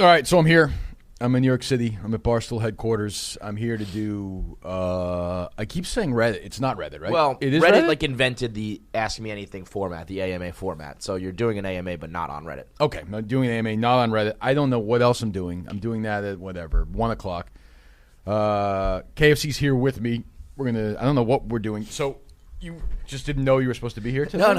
All right, so I'm here. I'm in New York City. I'm at Barstool headquarters. I'm here to do, I keep saying Reddit. It's not Reddit, right? Well, it is Reddit Reddit invented the Ask Me Anything format, the AMA format. So you're doing an AMA but not on Reddit. Okay, I'm doing an AMA, not on Reddit. I don't know what else I'm doing. I'm doing that at whatever, 1 o'clock. KFC's here with me. I don't know what we're doing. So you just didn't know you were supposed to be here today? No.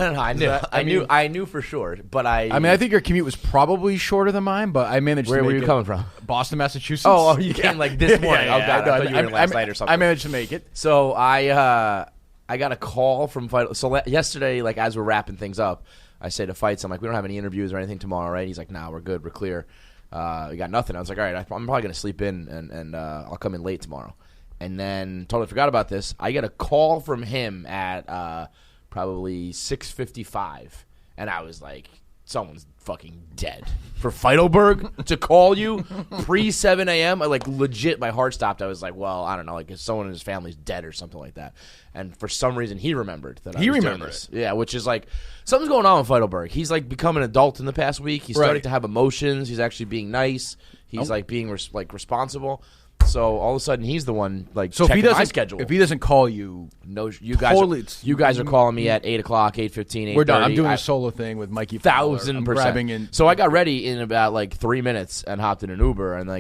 I knew for sure. But I think your commute was probably shorter than mine, but I managed to make it. Where were you coming from? Boston, Massachusetts. Oh, you came like this morning. Yeah. Oh, God. I thought you were in last night or something. I managed to make it. So I got a call from Fight. So yesterday, like as we're wrapping things up, I say to Fights, I'm like, we don't have any interviews or anything tomorrow, right? He's like, nah, we're good. We're clear. We got nothing. I was like, all right, I'm probably going to sleep in and I'll come in late tomorrow. And then totally forgot about this. I get a call from him at probably 6:55, and I was like, someone's fucking dead. For Feidelberg to call you pre-7 a.m., like legit, my heart stopped. I was like, well, I don't know, like if someone in his family's dead or something like that. And for some reason, he remembered that I was doing this. Yeah, which is like, something's going on with Feidelberg. He's like become an adult in the past week. He's starting to have emotions. He's actually being nice. He's like being responsible. So all of a sudden he's the one checking my schedule. If he doesn't call you, no, you guys are calling me at 8 o'clock, 8:15, 8:30. We're done. I'm doing a solo thing with Mikey. 1,000%. So I got ready in about 3 minutes and hopped in an Uber and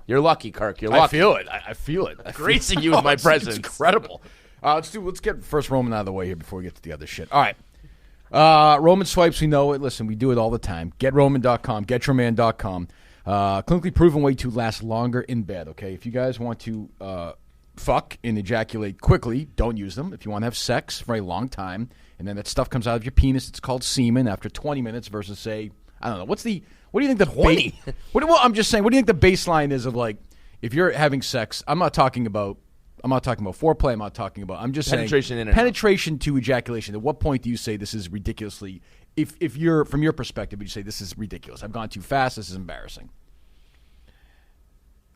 you're lucky, Kirk. You're lucky. I feel it. I'm gracing you with my presence. It's incredible. Let's get first Roman out of the way here before we get to the other shit. All right. Roman swipes, we know it. Listen, we do it all the time. GetRoman.com, GetYourMan.com. Clinically proven way to last longer in bed, okay? If you guys want to fuck and ejaculate quickly, don't use them. If you want to have sex for a long time, and then that stuff comes out of your penis, it's called semen after 20 minutes versus, say, I don't know. What do you think the 20? I'm just saying, what do you think the baseline is of, if you're having sex, I'm not talking about foreplay, I'm just saying penetration to ejaculation. At what point do you say this is ridiculously, if you're, from your perspective, would you say this is ridiculous? I've gone too fast, this is embarrassing.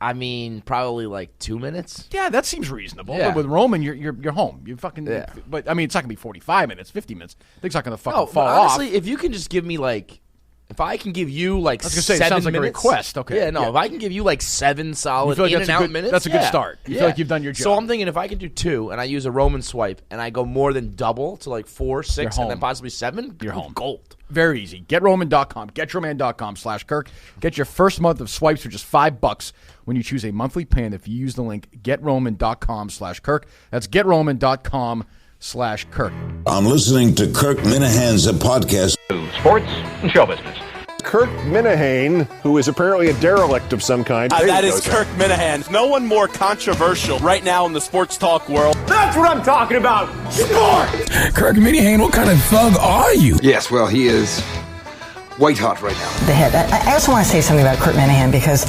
I mean, probably 2 minutes. Yeah, that seems reasonable. Yeah. But with Roman, you're home. You fucking. Yeah. But I mean, it's not gonna be 45 minutes, 50 minutes. Things not gonna fucking fall honestly, off. if you can just give me if I can give you I was gonna say, 7 it sounds like minutes, a request. Okay. Yeah, no. If I can give you 7 solid in and out minutes, that's a good start. You feel like you've done your job. So I'm thinking if I can do 2 and I use a Roman swipe and I go more than double to 4, 6, and then possibly 7, you're home. Gold. Very easy. GetRoman.com. GetYourMan.com/Kirk. Get your first month of swipes for just $5 when you choose a monthly plan if you use the link GetRoman.com/Kirk. That's GetRoman.com/Kirk. I'm listening to Kirk Minihane's podcast. Sports and show business. Kirk Minihane, who is apparently a derelict of some kind. That is Kirk Minihane. No one more controversial right now in the sports talk world. That's what I'm talking about. Sport! Kirk Minihane, what kind of thug are you? Yes, well, he is white hot right now. The head. I also want to say something about Kirk Minihane because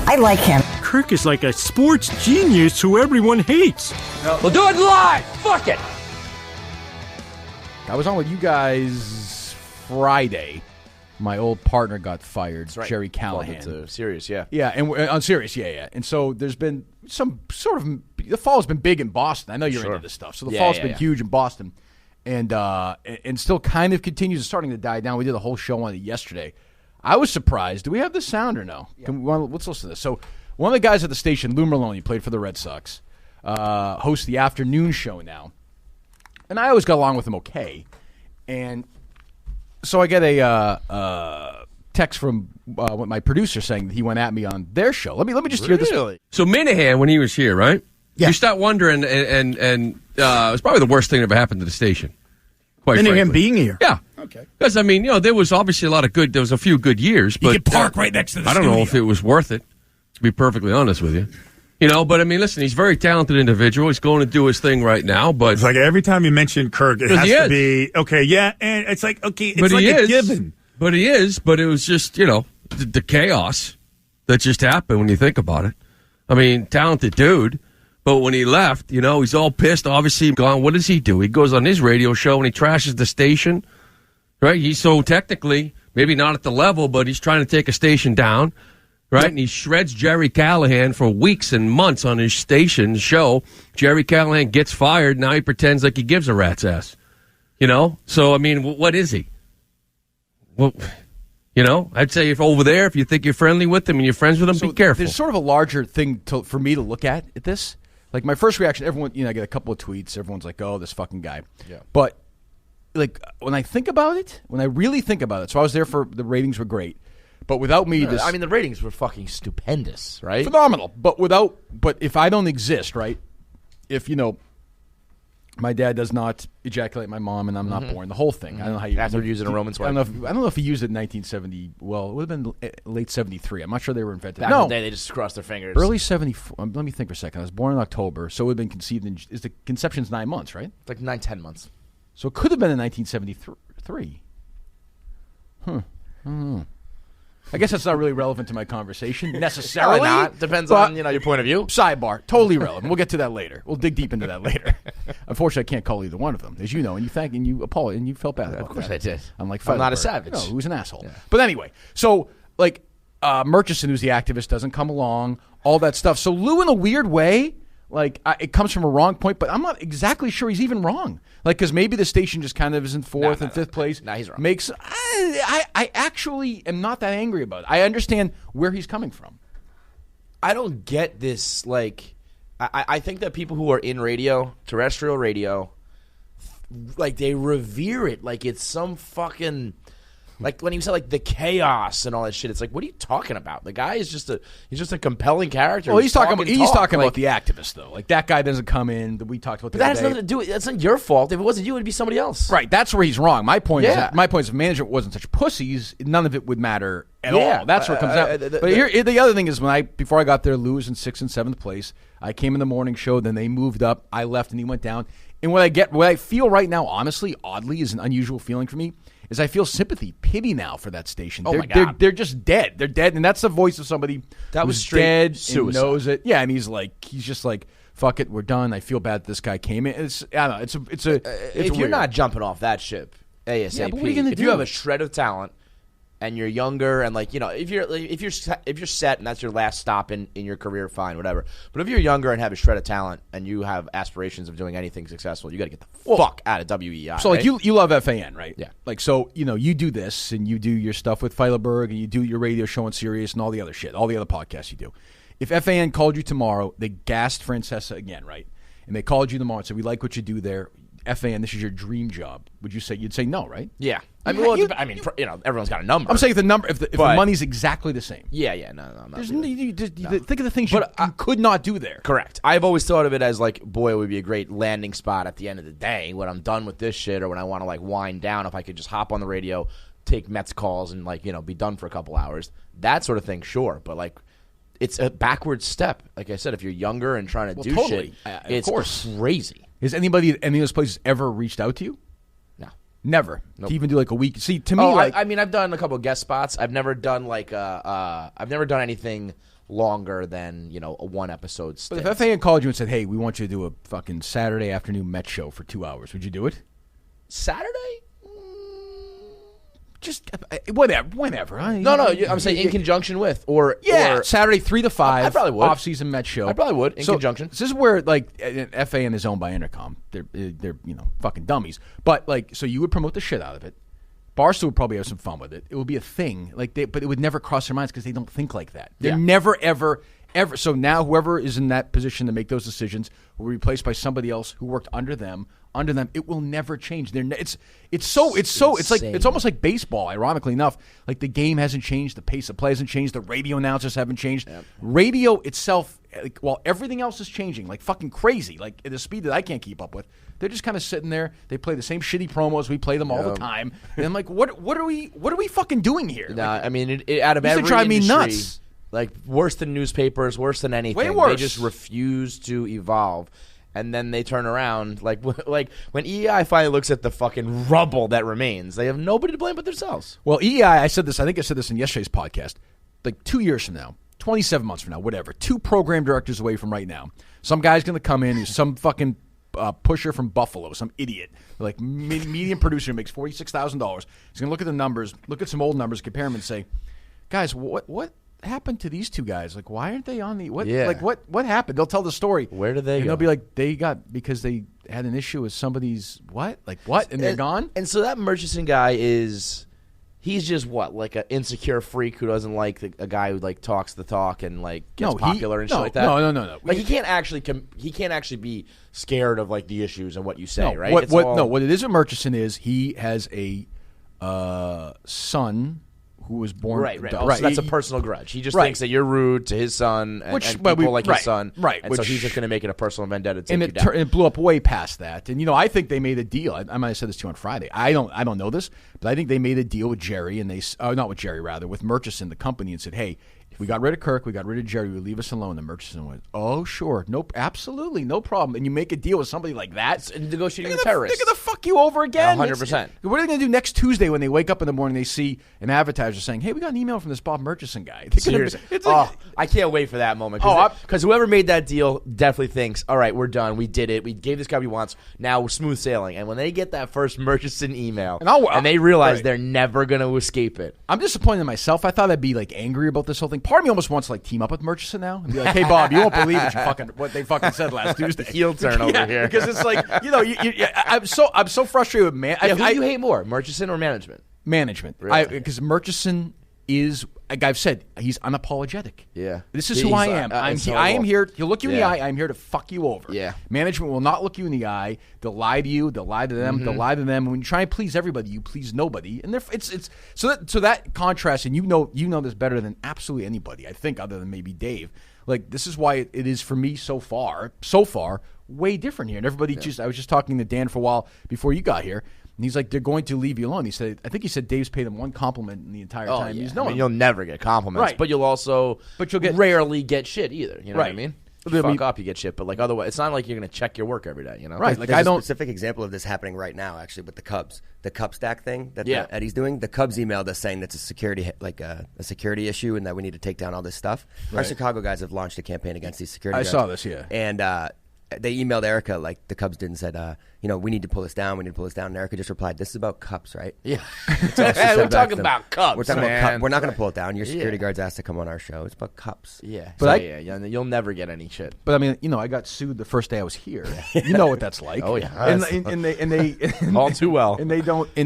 I like him. Kirk is like a sports genius who everyone hates. We'll do it live. Fuck it. I was on with you guys Friday. My old partner got fired, right. Jerry Callahan. Well, Sirius, yeah. Yeah, and on Sirius, yeah. And so there's been some sort of, the fall has been big in Boston. I know you're into this stuff. So the fall's been huge in Boston. And still kind of continues. It's starting to die down. We did a whole show on it yesterday. I was surprised. Do we have the sound or no? Yeah. Let's listen to this. So one of the guys at the station, Lou Merlone, played for the Red Sox, hosts the afternoon show now. And I always got along with him okay. And so I get a text from what my producer saying that he went at me on their show. Let me just hear this. So Minihane, when he was here, right? Yeah. You start wondering, and it was probably the worst thing that ever happened to the station. Quite Minihane being here. Yeah. Okay. Because, I mean, there was obviously there was a few good years. But you could park right next to the studio. I don't know if it was worth it, to be perfectly honest with you. But I mean, listen, he's a very talented individual. He's going to do his thing right now, but it's like every time you mention Kirk, it has to be okay. Yeah, and it's like okay, it's like a given. But he is. But it was just the chaos that just happened when you think about it. I mean, talented dude, but when he left, he's all pissed. Obviously, gone. What does he do? He goes on his radio show and he trashes the station. Right? He's so technically maybe not at the level, but he's trying to take a station down. Right, and he shreds Jerry Callahan for weeks and months on his station show. Jerry Callahan gets fired. Now he pretends like he gives a rat's ass. So, I mean, what is he? Well, You know, I'd say if over there, if you think you're friendly with them and you're friends with them, be careful. There's sort of a larger thing for me to look at this. Like, my first reaction, everyone, I get a couple of tweets. Everyone's like, oh, this fucking guy. Yeah. But, like, when I think about it, when I really think about it, so I was there for, the ratings were great. But without me, the ratings were fucking stupendous, right? Phenomenal. But if I don't exist, right? If, my dad does not ejaculate my mom and I'm not born, the whole thing. I don't know how you... After using a Roman swipe. I don't know if he used it in 1970. Well, it would have been late 73. I'm not sure they were invented. Back in the day, they just crossed their fingers. Early 74. Let me think for a second. I was born in October, so it would have been conceived in... Is the conception's 9 months, right? It's like 9-10 months. So it could have been in 1973. I don't know. I guess that's not really relevant to my conversation necessarily. Probably not. Depends on your point of view. Sidebar, totally relevant. We'll get to that later. We'll dig deep into that later. Unfortunately, I can't call either one of them, as you know, and you apologize, and you felt bad about Of course that. I did. I'm like, I'm not a savage. No, who's an asshole. Yeah. But anyway, so like Murchison, who's the activist, doesn't come along. All that stuff. So Lou, in a weird way, like it comes from a wrong point, but I'm not exactly sure he's even wrong. Like, because maybe the station just kind of is in fourth and fifth place. No, he's wrong. I actually am not that angry about it. I understand where he's coming from. I don't get this. Like, I think that people who are in radio, terrestrial radio, like they revere it like it's some fucking. Like when he said like the chaos and all that shit, it's like, what are you talking about? The guy is just a compelling character. Well, he's talking about the activist though. Like that guy doesn't come in. We talked about that. That has nothing to do with it. That's not your fault. If it wasn't you, it'd be somebody else. Right. That's where he's wrong. My point is if management wasn't such pussies, none of it would matter at all. That's where it comes out. But here, the other thing is before I got there, Lou was in 6th and 7th place. I came in the morning show, then they moved up. I left and he went down. And what I feel right now, honestly, oddly, is an unusual feeling for me. Is I feel sympathy, pity now for that station. Oh my God. They're just dead. They're dead, and that's the voice of somebody that was straight dead suicide. And knows it. Yeah, and he's just like, fuck it, we're done. I feel bad that this guy came in. I don't know. It's if you're not jumping off that ship ASAP, yeah, but what are you gonna if do? You have a shred of talent and you're younger and like if you're set and that's your last stop in your career, fine, whatever. But if you're younger and have a shred of talent and you have aspirations of doing anything successful, you got to get the fuck out of WEI. So like right? you love FAN, right? Yeah. Like so you do this and you do your stuff with Feilerberg and you do your radio show on Sirius and all the other shit, all the other podcasts you do. If FAN called you tomorrow, they gassed Francesa again, right? And they called you tomorrow and said, we like what you do there. FAN, this is your dream job. You'd say no, right? Yeah. I mean, everyone's got a number. I'm saying if the money's exactly the same. Yeah, no. I'm not think of the things you could not do there. Correct. I've always thought of it as like, boy, it would be a great landing spot at the end of the day when I'm done with this shit or when I want to like wind down. If I could just hop on the radio, take Mets calls, and like be done for a couple hours, that sort of thing. Sure, but like. It's a backward step. Like I said, if you're younger and trying to do shit, it's crazy. Has anybody at any of those places ever reached out to you? No. Never. Nope. To even do like a week. See, to me, I've done a couple of guest spots. I've never done I've never done anything longer than a one episode stint. But if FAN called you and said, "Hey, we want you to do a fucking Saturday afternoon Met show for 2 hours," would you do it? Saturday? Just whenever. No. I'm saying in conjunction with or Saturday 3 to 5. I probably would. Off-season Met show. I probably would in conjunction. This is where like FAN is owned by Intercom. They're fucking dummies. But like so you would promote the shit out of it. Barstool would probably have some fun with it. It would be a thing but it would never cross their minds because they don't think like that. They're never ever. So now whoever is in that position to make those decisions will be replaced by somebody else who worked under them. It will never change. It's almost like baseball. Ironically enough, like the game hasn't changed, the pace of play hasn't changed, the radio announcers haven't changed. Yep. Radio itself, while everything else is changing, like fucking crazy, like at a speed that I can't keep up with. They're just kind of sitting there. They play the same shitty promos. We play them all the time. And I'm like, what are we fucking doing here? Nah, I mean, out of every drive industry, me nuts. Like worse than newspapers, worse than anything. Way worse. They just refuse to evolve. And then they turn around, like when EEI finally looks at the fucking rubble that remains, they have nobody to blame but themselves. Well, EEI, I think I said this in yesterday's podcast, like 2 years from now, 27 months from now, whatever, 2 program directors away from right now, some guy's going to come in who's some fucking pusher from Buffalo, some idiot, like medium producer who makes $46,000. He's going to look at the numbers, look at some old numbers, compare them and say, guys, what happened to these 2 guys? Like, why aren't they on the what? Yeah. Like, what happened? They'll tell the story. Where did they go? They'll be like, because they had an issue with somebody's what? Like what? And they're gone. And so that Murchison guy is He's just like an insecure freak who doesn't like a guy who like talks the talk and like gets popular and shit like that. No. Like he can't actually be scared of like the issues and what you say, right? What it is with Murchison is he has a son who was born right. So that's a personal grudge. He just thinks that you're rude to his son and people like his son, right? And so he's just going to make it a personal vendetta to and take you down. It blew up way past that. And I think they made a deal. I might have said this to you on Friday. I don't know this, but I think they made a deal with Jerry and not with Jerry, rather with Murchison, the company, and said, hey, if we got rid of Kirk, we got rid of Jerry, we leave us alone. And Murchison went, oh sure, nope, absolutely, no problem. And you make a deal with somebody like that, it's negotiating with terrorists. They're gonna fuck you over again. 100%. What are they gonna do next Tuesday when they wake up in the morning? They see an advertiser saying, hey, we got an email from this Bob Murchison guy. Seriously. I can't wait for that moment. Because whoever made that deal definitely thinks, all right, we're done. We did it. We gave this guy what he wants. Now we're smooth sailing. And when they get that first Murchison email and they realize they're never going to escape it. I'm disappointed in myself. I thought I'd be like angry about this whole thing. Part of me almost wants to like team up with Murchison now and be like, hey, Bob, you won't believe what they fucking said last Tuesday. Heel turn over here. Because it's like, I'm so frustrated with man. Who do you hate more, Murchison or management? Management. Really? Because Murchison is, like I've said, he's unapologetic. Yeah. This is who I am. I am here. He'll look you in the eye. I'm here to fuck you over. Yeah. Management will not look you in the eye. They'll lie to you. They'll lie to them. Mm-hmm. They'll lie to them. When you try and please everybody, you please nobody. And it's so that contrast, and you know this better than absolutely anybody, I think, other than maybe Dave. Like, this is why it is for me so far, way different here. And everybody I was just talking to Dan for a while before you got here. And he's like, they're going to leave you alone. I think he said Dave's paid him one compliment in the entire time he's known. You'll never get compliments, but you'll rarely get shit either. You know what I mean? Fuck up, you get shit, but like otherwise, it's not like you're going to check your work every day. Right? Like there's a specific example of this happening right now, actually, with the Cubs, the Cup stack thing that Eddie's doing. The Cubs emailed us saying that's a security security issue and that we need to take down all this stuff. Right. Our Chicago guys have launched a campaign against these security guards. I saw this, and they emailed Erica, like the Cubs did, and said, we need to pull this down. And Erica just replied, "This is about cups, right?" Yeah, we're talking about cups. We're talking about cups. We're not going to pull it down. Your security guards asked to come on our show. It's about cups. Yeah, but you'll never get any shit. But I mean, I got sued the first day I was here. You know what that's like. Oh yeah, and they all too well. And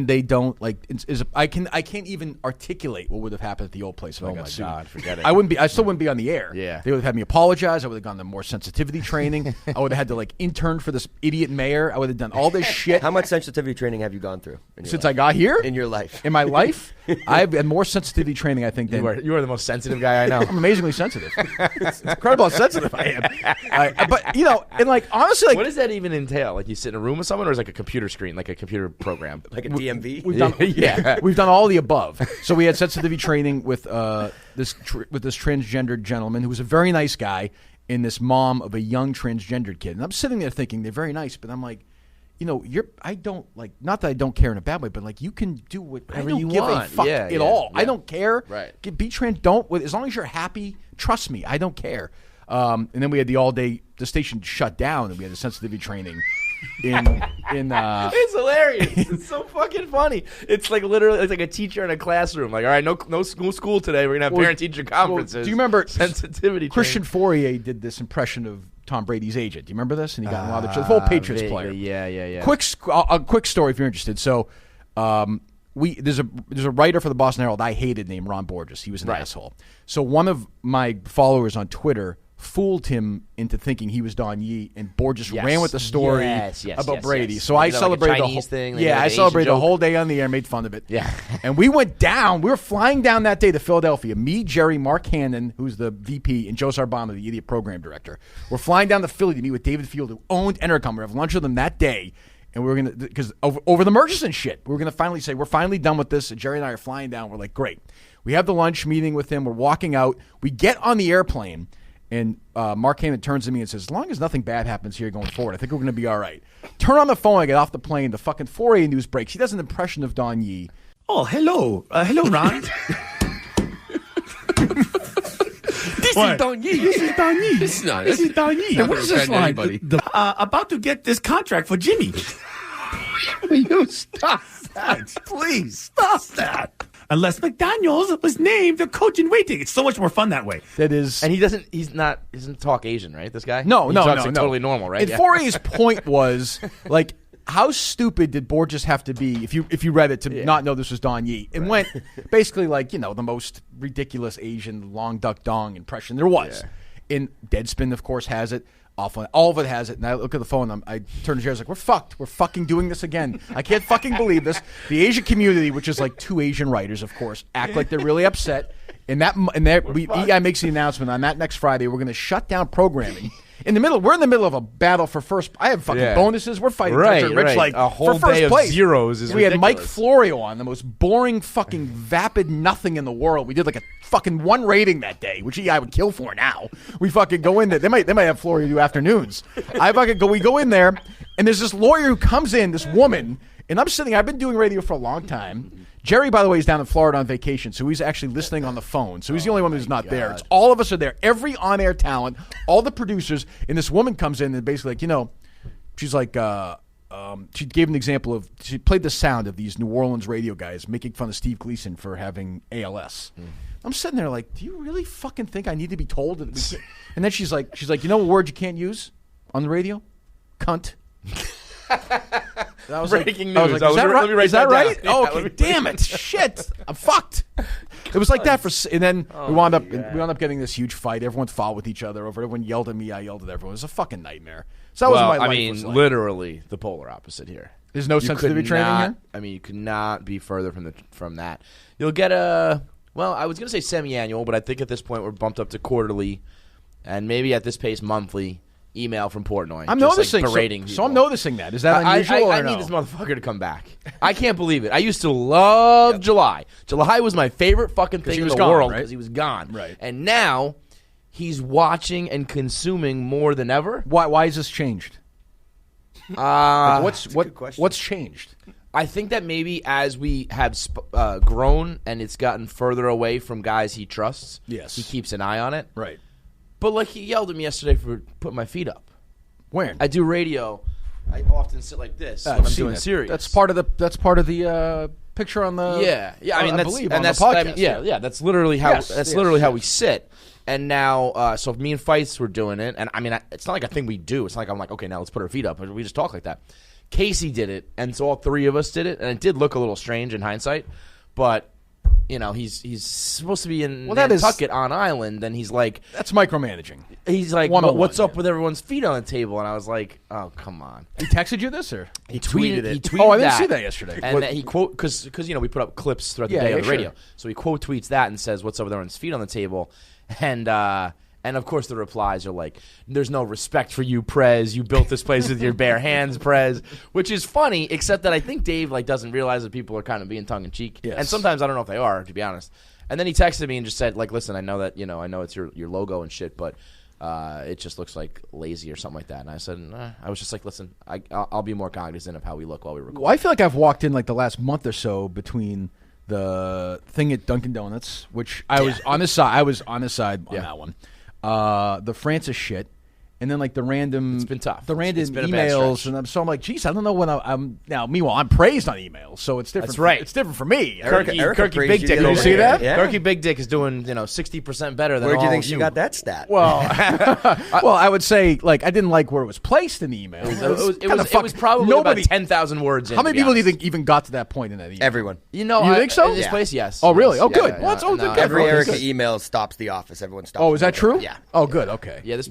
they don't like. I can't even articulate what would have happened at the old place if I got sued. God, forget it. I still wouldn't be on the air. Yeah, they would have had me apologize. I would have gone to more sensitivity training. I would have had to like intern for this idiot mayor. I would have done all this shit. How much sensitivity training have you gone through since I got here? In your life? In my life? I've had more sensitivity training, I think, than... You are the most sensitive guy I know. I'm amazingly sensitive. It's incredible how sensitive I am. But, and like, honestly... Like, what does that even entail? Like, you sit in a room with someone, or is it like a computer screen, like a computer program? Like a DMV? We've done, we've done all the above. So we had sensitivity training with this transgendered gentleman who was a very nice guy and this mom of a young transgendered kid. And I'm sitting there thinking, they're very nice, but I'm like... I don't like, not that I don't care in a bad way, but like you can do whatever you want. I don't give a fuck at all. I don't care. Right. Be trans. As long as you're happy, trust me, I don't care. And then we had the station shut down, and we had the sensitivity training. It's hilarious. It's so fucking funny. It's like literally, it's like a teacher in a classroom. Like, all right, no school today. We're gonna have parent-teacher conferences. Do you remember sensitivity? Christian Fourier did this impression of Tom Brady's agent. Do you remember this? And he got in a lot of the whole Patriots player. Yeah. A quick story if you're interested. So, there's a writer for the Boston Herald I hated named Ron Borges. He was an asshole. So one of my followers on Twitter fooled him into thinking he was Don Yee, and Borges ran with the story about Brady. So I celebrated the whole thing. I celebrated the whole day on the air, made fun of it. Yeah, and we went down. We were flying down that day to Philadelphia. Me, Jerry, Mark Hannon, who's the VP, and Joe Sarbama, the idiot program director. We're flying down to Philly to meet with David Field, who owned Entercom. We have lunch with him that day. And we were going to, because over the Murchison shit, we were going to finally say, we're finally done with this. And Jerry and I are flying down. We're like, great. We have the lunch meeting with him. We're walking out. We get on the airplane. And Mark Hannon turns to me and says, as long as nothing bad happens here going forward, I think we're going to be all right. Turn on the phone. I get off the plane. The fucking 4 a.m. news breaks. He does an impression of Don Yee. Oh, hello. Hello, Ron. This is Don Yee. This is Don Yee. This is Don Yee. What is this line? About to get this contract for Jimmy. You stop that. Please, stop that. Unless McDaniels was named the coach in waiting. It's so much more fun that way. That is. And he doesn't talk Asian, right, this guy? No. He talks like totally normal, right? And Fourier's point was, like, how stupid did Borges have to be if you read it to not know this was Don Ye and went basically like the most ridiculous Asian long duck dong impression there was. And Deadspin, of course, has it. All of it has it. And I look at the phone. I turn to Jerry. I was like, "We're fucked. We're fucking doing this again. I can't fucking believe this." The Asian community, which is like 2 Asian writers, of course, act like they're really upset. EI makes the announcement on that next Friday. We're going to shut down programming. We're in the middle of a battle for first. I have fucking bonuses. We're fighting Rich like a whole for first day place. Of zeros. Is we ridiculous. had Mike Florio on, the most boring, fucking vapid nothing in the world. We did like a fucking 1 rating that day, which I would kill for now. We fucking go in there. They might have Florio do afternoons. We go in there, and there's this lawyer who comes in, this woman, and I'm sitting. I've been doing radio for a long time. Jerry, by the way, is down in Florida on vacation, so he's actually listening on the phone. So he's the only one who's not there. It's all of us are there. Every on-air talent, all the producers, and this woman comes in and basically like, she's like, she gave an example of, she played the sound of these New Orleans radio guys making fun of Steve Gleason for having ALS. I'm sitting there like, do you really fucking think I need to be told? And then she's like, you know a word you can't use on the radio? Cunt. That was breaking news. I was like, is that right? Oh, okay. Damn it. Shit. I'm fucked. It was like that and then we wound up getting this huge fight. Everyone fought with each other over it. Everyone yelled at me. I yelled at everyone. It was a fucking nightmare. So that was my life. Literally the polar opposite here. There's no sensitivity training here? I mean, you could not be further from that. You'll get I was going to say semi-annual, but I think at this point we're bumped up to quarterly and maybe at this pace monthly. Email from Portnoy. I'm noticing. Berating so I'm noticing that. Is that unusual? I need this motherfucker to come back. I can't believe it. I used to love July. July was my favorite fucking thing in the world because he was gone. Right. And now he's watching and consuming more than ever. Why has this changed? What's changed? I think that maybe as we have grown and it's gotten further away from guys he trusts, he keeps an eye on it. Right. But like he yelled at me yesterday for putting my feet up. Where? I do radio. I often sit like this when I'm doing Sirius. That's part of the picture on the I mean that's believe, and that's the podcast. I mean, that's literally how literally how we sit. And now, so if me and Feist were doing it, and I mean it's not like a thing we do. It's not like I'm like, okay, now let's put our feet up. We just talk like that. Casey did it, and so all 3 of us did it, and it did look a little strange in hindsight, but. He's supposed to be in Nantucket on island, and he's like... That's micromanaging. He's like, what's up with everyone's feet on the table? And I was like, oh, come on. He texted you this, or? He tweeted it. He tweeted I didn't see that yesterday. And he quote... Because we put up clips throughout the day on the radio. So he quote tweets that and says, what's up with everyone's feet on the table? And, of course, the replies are like, there's no respect for you, Prez. You built this place with your bare hands, Prez. Which is funny, except that I think Dave doesn't realize that people are kind of being tongue-in-cheek. Yes. And sometimes I don't know if they are, to be honest. And then he texted me and just said, listen, I know that, I know it's your logo and shit, but it just looks like lazy or something like that. And I said, I was just like, listen, I'll be more cognizant of how we look while we record. Well, I feel like I've walked in the last month or so between the thing at Dunkin' Donuts, which I was on his side. I was on his side on that one. The Francis shit, and then the random, it's been tough. The random emails, and I'm like, geez, I don't know when I'm now. Meanwhile, I'm praised on emails, so it's different. That's right. It's different for me. Kirky Big Dick. Did you see that? Yeah. Kirky Big Dick is doing 60% better than. Where do you all think of she got that stat? Well, I would say I didn't like where it was placed in the email. It was probably about 10,000 words. How many people do you think even got to that point in that email? Everyone. You think so? In this place, yes. Oh, really? Yes. Oh, good. Well, every Erica email stops the office. Everyone stops. Oh, is that true? Yeah. Oh, good. Okay. Yeah. This,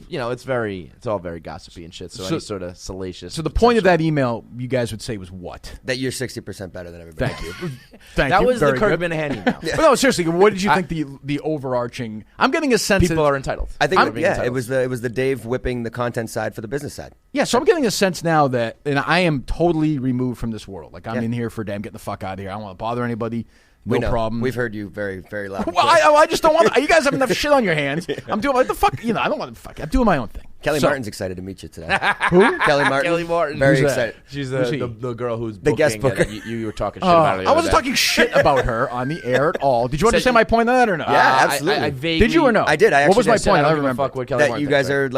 it's all very gossipy and shit. So any sort of salacious. So the point of that email, you guys would say, was what? That you're 60% better than everybody. Thank you. That was the Kirk Minihane email. But no, seriously, what did you think the overarching? I'm getting a sense people are entitled. I think it was the Dave whipping the content side for the business side. Yeah, so I'm getting a sense now that I am totally removed from this world. I'm in here for a day. I'm getting the fuck out of here. I don't want to bother anybody. No problem. We've heard you very, very loud. Well, I just don't want. You guys have enough shit on your hands. I'm doing what the fuck. I don't want to fuck. I'm doing my own thing. Kelly Martin's excited to meet you today. Who? Kelly Martin. Kelly Martin. Very excited. She's the girl who's the guest booker. You were talking shit about her. I wasn't talking shit about her on the air at all. Did you understand my point on that or no? Yeah, absolutely. I vaguely, did you or no? I did. What was my point? I don't remember. Fuck what Kelly Martin you guys are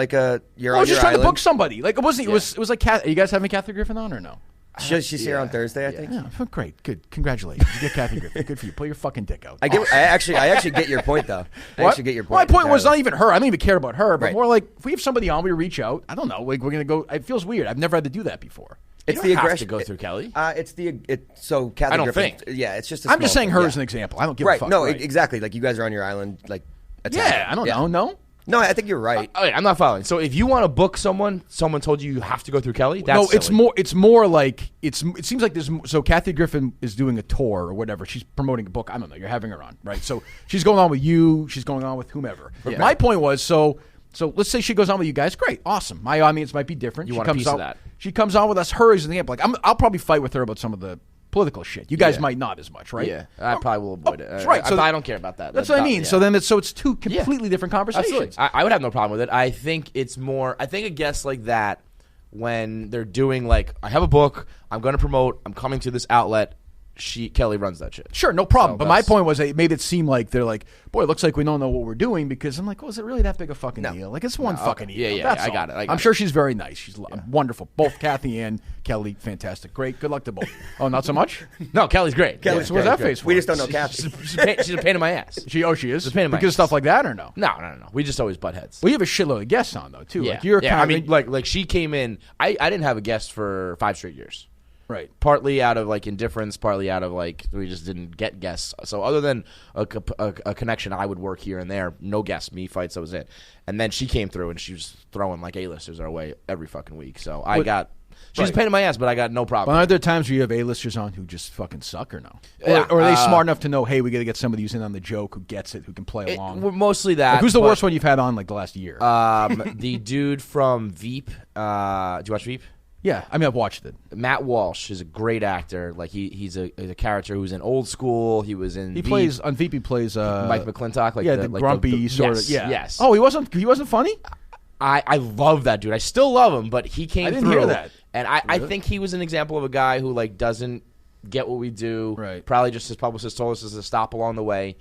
you're on I was just your trying island. to book somebody. It wasn't. It was like. Are you guys having Kathy Griffin on or no? She's here on Thursday, I think. Yeah, great, good, congratulations. You get Kathy Griffin. Good for you. Pull your fucking dick out. I actually get your point though. I actually get your point. My point was not even her. I don't even care about her, but right. more like if we have somebody on, we reach out. I don't know. We're gonna go. It feels weird. I've never had to do that before. It's you the don't have aggression to go through Kelly. So Kathy I don't Griffin, think. Yeah, it's just. I'm just saying her thing, as an example. I don't give a right. fuck. No, right. exactly. Like you guys are on your island. Like, I don't know. No. No, I think you're right. I'm not following. So if you want to book someone told you have to go through Kelly. That's no, silly. it's more like it seems like there's so Kathy Griffin is doing a tour or whatever. She's promoting a book. I don't know. You're having her on, right? So she's going on with you. She's going on with whomever. Yeah. My point was so let's say she goes on with you guys. Great, awesome. My audience might be different. You want a piece of that. She comes on with us. Her as an example. Like I'll probably fight with her about some of the political shit. You guys might not as much, right? Yeah, I probably will avoid it. That's right. So I don't care about that. That's what I mean. Yeah. So then it's two completely different conversations. Absolutely. I would have no problem with it. I think it's more. I think a guest like that, when they're doing like, I have a book, I'm going to promote, I'm coming to this outlet. Kelly runs that shit. Sure, no problem. So but my point was, it made it seem like they're like, boy, it looks like we don't know what we're doing because I'm like, well, is it really that big a fucking deal? Like, it's one fucking deal. Yeah, I got it. I'm sure she's very nice. She's wonderful. Both Kathy and Kelly, fantastic. Great. Good luck to both. Oh, not so much? No, Kelly's great. What's that face for? We just don't know Kathy. She's a pain in my ass. She is? She's a pain in my ass. Because of stuff like that or no? No. We just always butt heads. Well, you have a shitload of guests on, though, too. Yeah. Like, you're like she came in. I didn't have a guest for 5 straight years. Right. Partly out of like indifference, partly out of like we just didn't get guests. So other than a connection, I would work here and there. No guests, me fights, that was it. And then she came through and she was throwing like A-listers our way every fucking week. So she's a pain in my ass, but I got no problem. But are there times where you have A-listers on who just fucking suck or no? Or are they smart enough to know, hey, we got to get somebody who's in on the joke, who gets it, who can play along? Mostly that. Like, who's the worst one you've had on like the last year? The dude from Veep. Do you watch Veep? Yeah, I mean, I've watched it. Matt Walsh is a great actor. Like he's a character who's in Old School. He was in. He plays on Veep. He plays Mike McClintock. Like the grumpy sort of. Yeah. Yes. Oh, he wasn't funny. I love that dude. I still love him, but he came through. I didn't hear that. And I think he was an example of a guy who like doesn't get what we do. Right. Probably just his publicist told us as a stop along the way.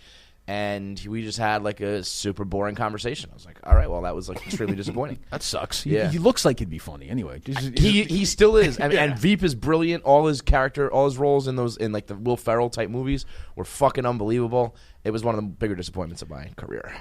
And we just had like a super boring conversation. I was like, all right, well, that was like extremely disappointing. That sucks. Yeah. He looks like he'd be funny anyway. He still is. And Veep is brilliant. All his roles in like the Will Ferrell type movies were fucking unbelievable. It was one of the bigger disappointments of my career.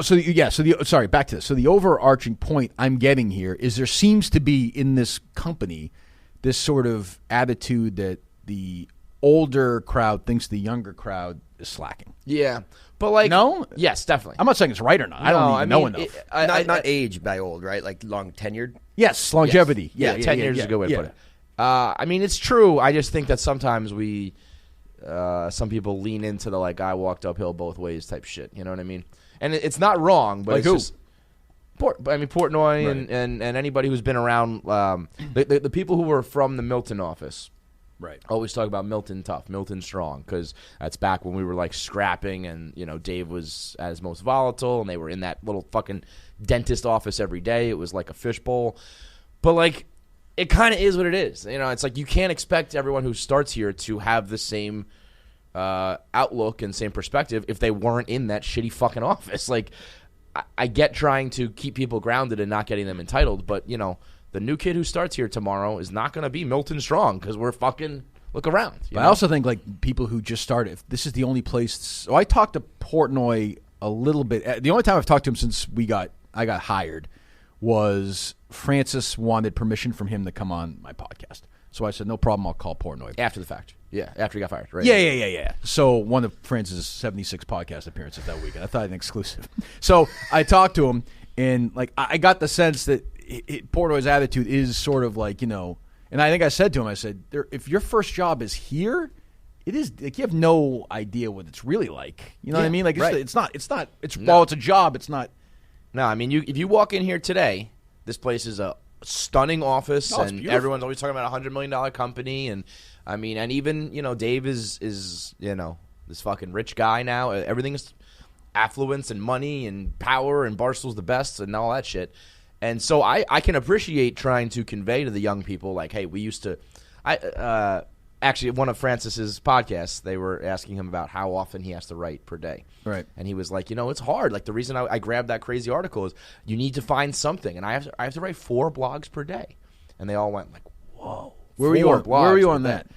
Sorry, back to this. So the overarching point I'm getting here is there seems to be in this company this sort of attitude that the older crowd thinks the younger crowd is slacking. Yeah, but like no, yes, definitely. I'm not saying it's right or not. I don't even know enough. Not age by old, right? Like long tenured. Yes, longevity. Yes. 10 years is a good way to put it. I mean, it's true. I just think that sometimes some people lean into the like I walked uphill both ways type shit. You know what I mean? And it's not wrong, but like it's who? Just Portnoy right. and anybody who's been around. The people who were from the Milton office. Right. Always talk about Milton tough, Milton strong, because that's back when we were like scrapping and, Dave was at his most volatile and they were in that little fucking dentist office every day. It was like a fishbowl. But like, it kind of is what it is. It's like you can't expect everyone who starts here to have the same outlook and same perspective if they weren't in that shitty fucking office. Like, I get trying to keep people grounded and not getting them entitled, but, the new kid who starts here tomorrow is not going to be Milton Strong because we're fucking look around. I also think like people who just started, if this is the only place. So I talked to Portnoy a little bit. The only time I've talked to him since I got hired was Francis wanted permission from him to come on my podcast. So I said, no problem, I'll call Portnoy. After the fact. Yeah, after he got fired, right? Yeah. So one of Francis' 76 podcast appearances that weekend. I thought an exclusive. So I talked to him, and like I got the sense that Portnoy's attitude is sort of like, and I think I said to him, I said, if your first job is here, it is like you have no idea what it's really like. You know what I mean? Like right. It's while it's a job, it's not. No, I mean, if you walk in here today, this place is a stunning office, and beautiful. Everyone's always talking about $100 million company, and I mean, and even Dave is this fucking rich guy now. Everything is affluence and money and power, and Barstool's the best and all that shit. And so I can appreciate trying to convey to the young people, like, hey, we used to actually, one of Francis's podcasts, they were asking him about how often he has to write per day. Right. And he was like, it's hard. Like, the reason I grabbed that crazy article is you need to find something. And I have to write 4 blogs per day. And they all went like, whoa. Where were you on that?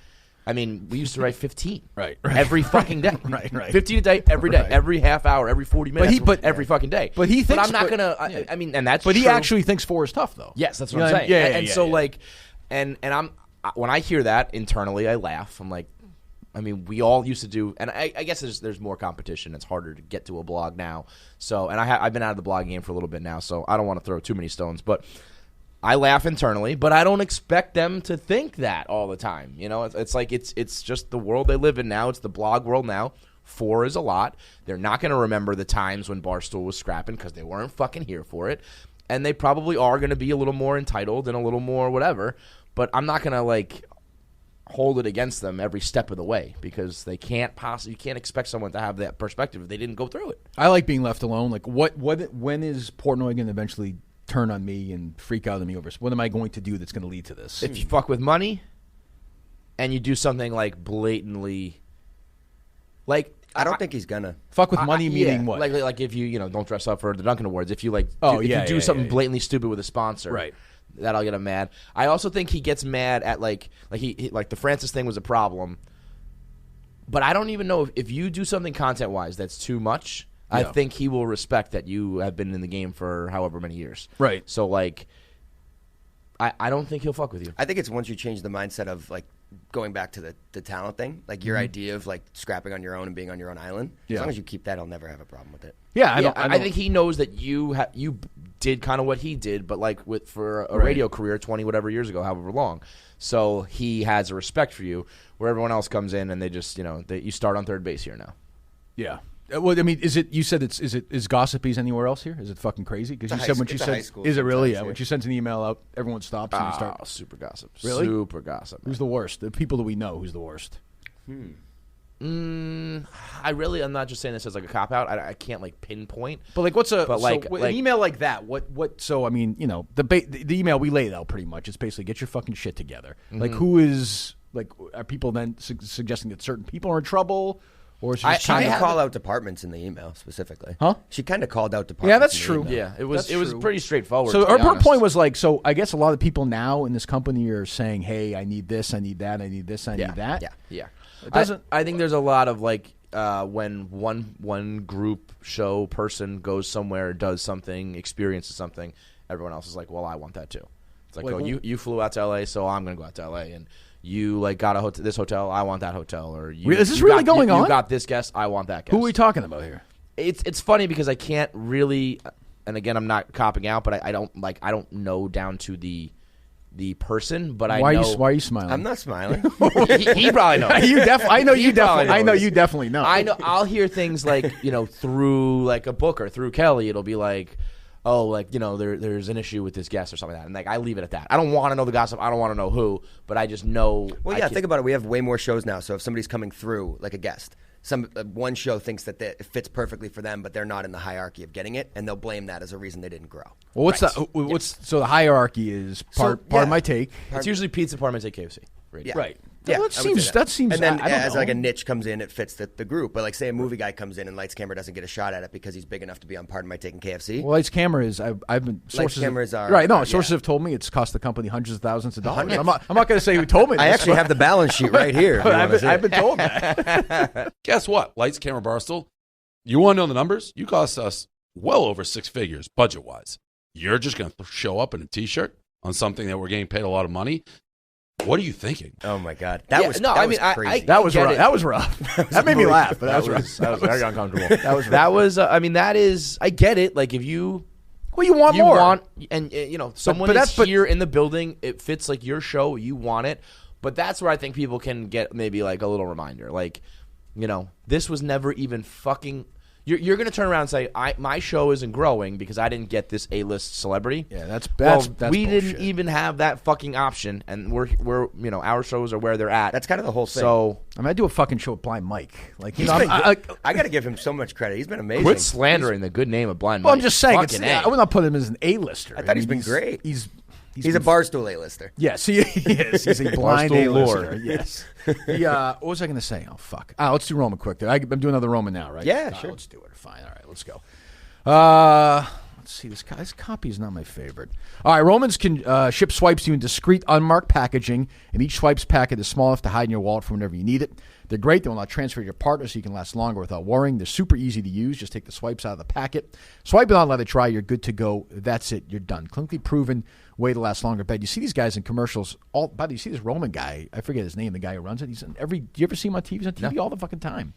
I mean, we used to write 15. Right. Every fucking day. Right. 15 a day, every day. Right. Every half hour, every 40 minutes. Every fucking day. But he thinks. But I'm not going to, I mean, and that's But true. he actually thinks 4 is tough, though. Yes, that's what I'm saying. And so, like, And when I hear that internally, I laugh. I'm like, I mean, we all used to do, and I guess there's more competition. It's harder to get to a blog now. So, and I've been out of the blog game for a little bit now, so I don't want to throw too many stones. But I laugh internally, but I don't expect them to think that all the time. You know, it's like it's just the world they live in now. It's the blog world now. 4 is a lot. They're not going to remember the times when Barstool was scrapping because they weren't fucking here for it. And they probably are going to be a little more entitled and a little more whatever. But I'm not going to, like, hold it against them every step of the way because they can't possibly. You can't expect someone to have that perspective if they didn't go through it. I like being left alone. Like, when is Portnoy going to eventually turn on me and freak out on me over? What am I going to do that's going to lead to this? If you fuck with money and you do something like blatantly, like, I don't think he's gonna fuck with money. Meaning what? Like if you don't dress up for the Duncan Awards. If you do something blatantly stupid with a sponsor, right? That'll get him mad. I also think he gets mad at like the Francis thing was a problem, but I don't even know if you do something content wise that's too much. Yeah. I think he will respect that you have been in the game for however many years, right? So like, I don't think he'll fuck with you. I think it's once you change the mindset of like. Going back to the talent thing, like your idea of like scrapping on your own and being on your own island. As long as you keep that, I'll never have a problem with it. Yeah, I think he knows that you did kind of what he did, but like for a radio career 20 whatever years ago, however long. So he has a respect for you, where everyone else comes in and they just you start on third base here now. Yeah. Well, I mean, is it? You said is Gossipy's anywhere else here? Is it fucking crazy? Because you said when you said, is it really? Yeah. When you sent an email out, everyone stops and you start. Super gossip. Really? Super gossip. Who's the worst? The people that we know. Who's the worst? I'm not just saying this as like a cop out. I can't like pinpoint. But like, an email like that? What? So I mean, the email we laid out pretty much. It's basically get your fucking shit together. Mm-hmm. Like, who is like? Are people then suggesting that certain people are in trouble? Or she kind of call out departments in the email specifically. Huh? She kind of called out departments. Yeah, that's true. Yeah, it was pretty straightforward. So her point was like, so I guess a lot of people now in this company are saying, hey, I need this, I need that, I need this, I need that. Yeah. It doesn't. I think there's a lot of like when one group show person goes somewhere, does something, experiences something, everyone else is like, well, I want that too. It's like, you flew out to LA, so I'm going to go out to LA, and you like got this hotel, I want that hotel, or is this really going on? You got this guest, I want that guest. Who are we talking about here? It's funny because I can't really, and again, I'm not copping out, but I don't know down to the person, but I know. Why are you smiling? I'm not smiling. he probably knows. I know you definitely know. I know. I'll hear things like through like a book or through Kelly. It'll be like, oh, like, there's an issue with this guest or something like that. And like, I leave it at that. I don't want to know the gossip. I don't want to know who, but I just know. Well, think about it. We have way more shows now. So if somebody's coming through like a guest, one show thinks that it fits perfectly for them, but they're not in the hierarchy of getting it, and they'll blame that as a reason they didn't grow. Well, so the hierarchy is part of my take. It's usually pizza, Parmesan, KFC. Yeah. Right. Yeah, well, that seems. And then as like a niche comes in, it fits the group. But like, say a movie guy comes in and Lights Camera doesn't get a shot at it because he's big enough to be on Pardon My Taking KFC. Well, Lights Camera is. I've been sources. Lights Cameras are right. No, sources have told me it's cost the company hundreds of thousands of dollars. I'm not going to say who told me. I actually have the balance sheet right here. I've been told that. Guess what? Lights Camera Barstool. You want to know the numbers? You cost us well over 6 figures budget wise. You're just going to show up in a T-shirt on something that we're getting paid a lot of money. What are you thinking? Oh my God, that was crazy. That was rough. That was rough. That made me laugh, but that was rough. That was very uncomfortable. That was. I mean, that is. I get it. Like if you, you want more, and someone is here in the building. It fits like your show. You want it, but that's where I think people can get maybe like a little reminder. Like, this was never even fucking. You're going to turn around and say, my show isn't growing because I didn't get this A-list celebrity. Yeah, that's we bullshit. Didn't even have that fucking option, and we're our shows are where they're at. That's kind of the whole thing. So I do a fucking show with Blind Mike. Like I got to give him so much credit. He's been amazing. Quit slandering the good name of Blind Mike. Well, I'm just saying. I would not put him as an A-lister. I thought he's been great. He's a Barstool A-lister. Yes, he is. He's a blind A-lister. Yes. What was I going to say? Oh, fuck. Let's do Roman quick. I'm doing another Roman now, right? Yeah, sure. Let's do it. Fine. All right, let's go. Let's Let's see, this copy is not my favorite. All right, Romans can ship swipes to you in discreet, unmarked packaging, and each swipes packet is small enough to hide in your wallet for whenever you need it. They're great. They will not transfer to your partner so you can last longer without worrying. They're super easy to use. Just take the swipes out of the packet. Swipe it on, let it dry. You're good to go. That's it. You're done. Clinically proven way to last longer. Bet you see these guys in commercials. By the way, you see this Roman guy. I forget his name. The guy who runs it. He's in every. Do you ever see him on TV? He's on TV all the fucking time.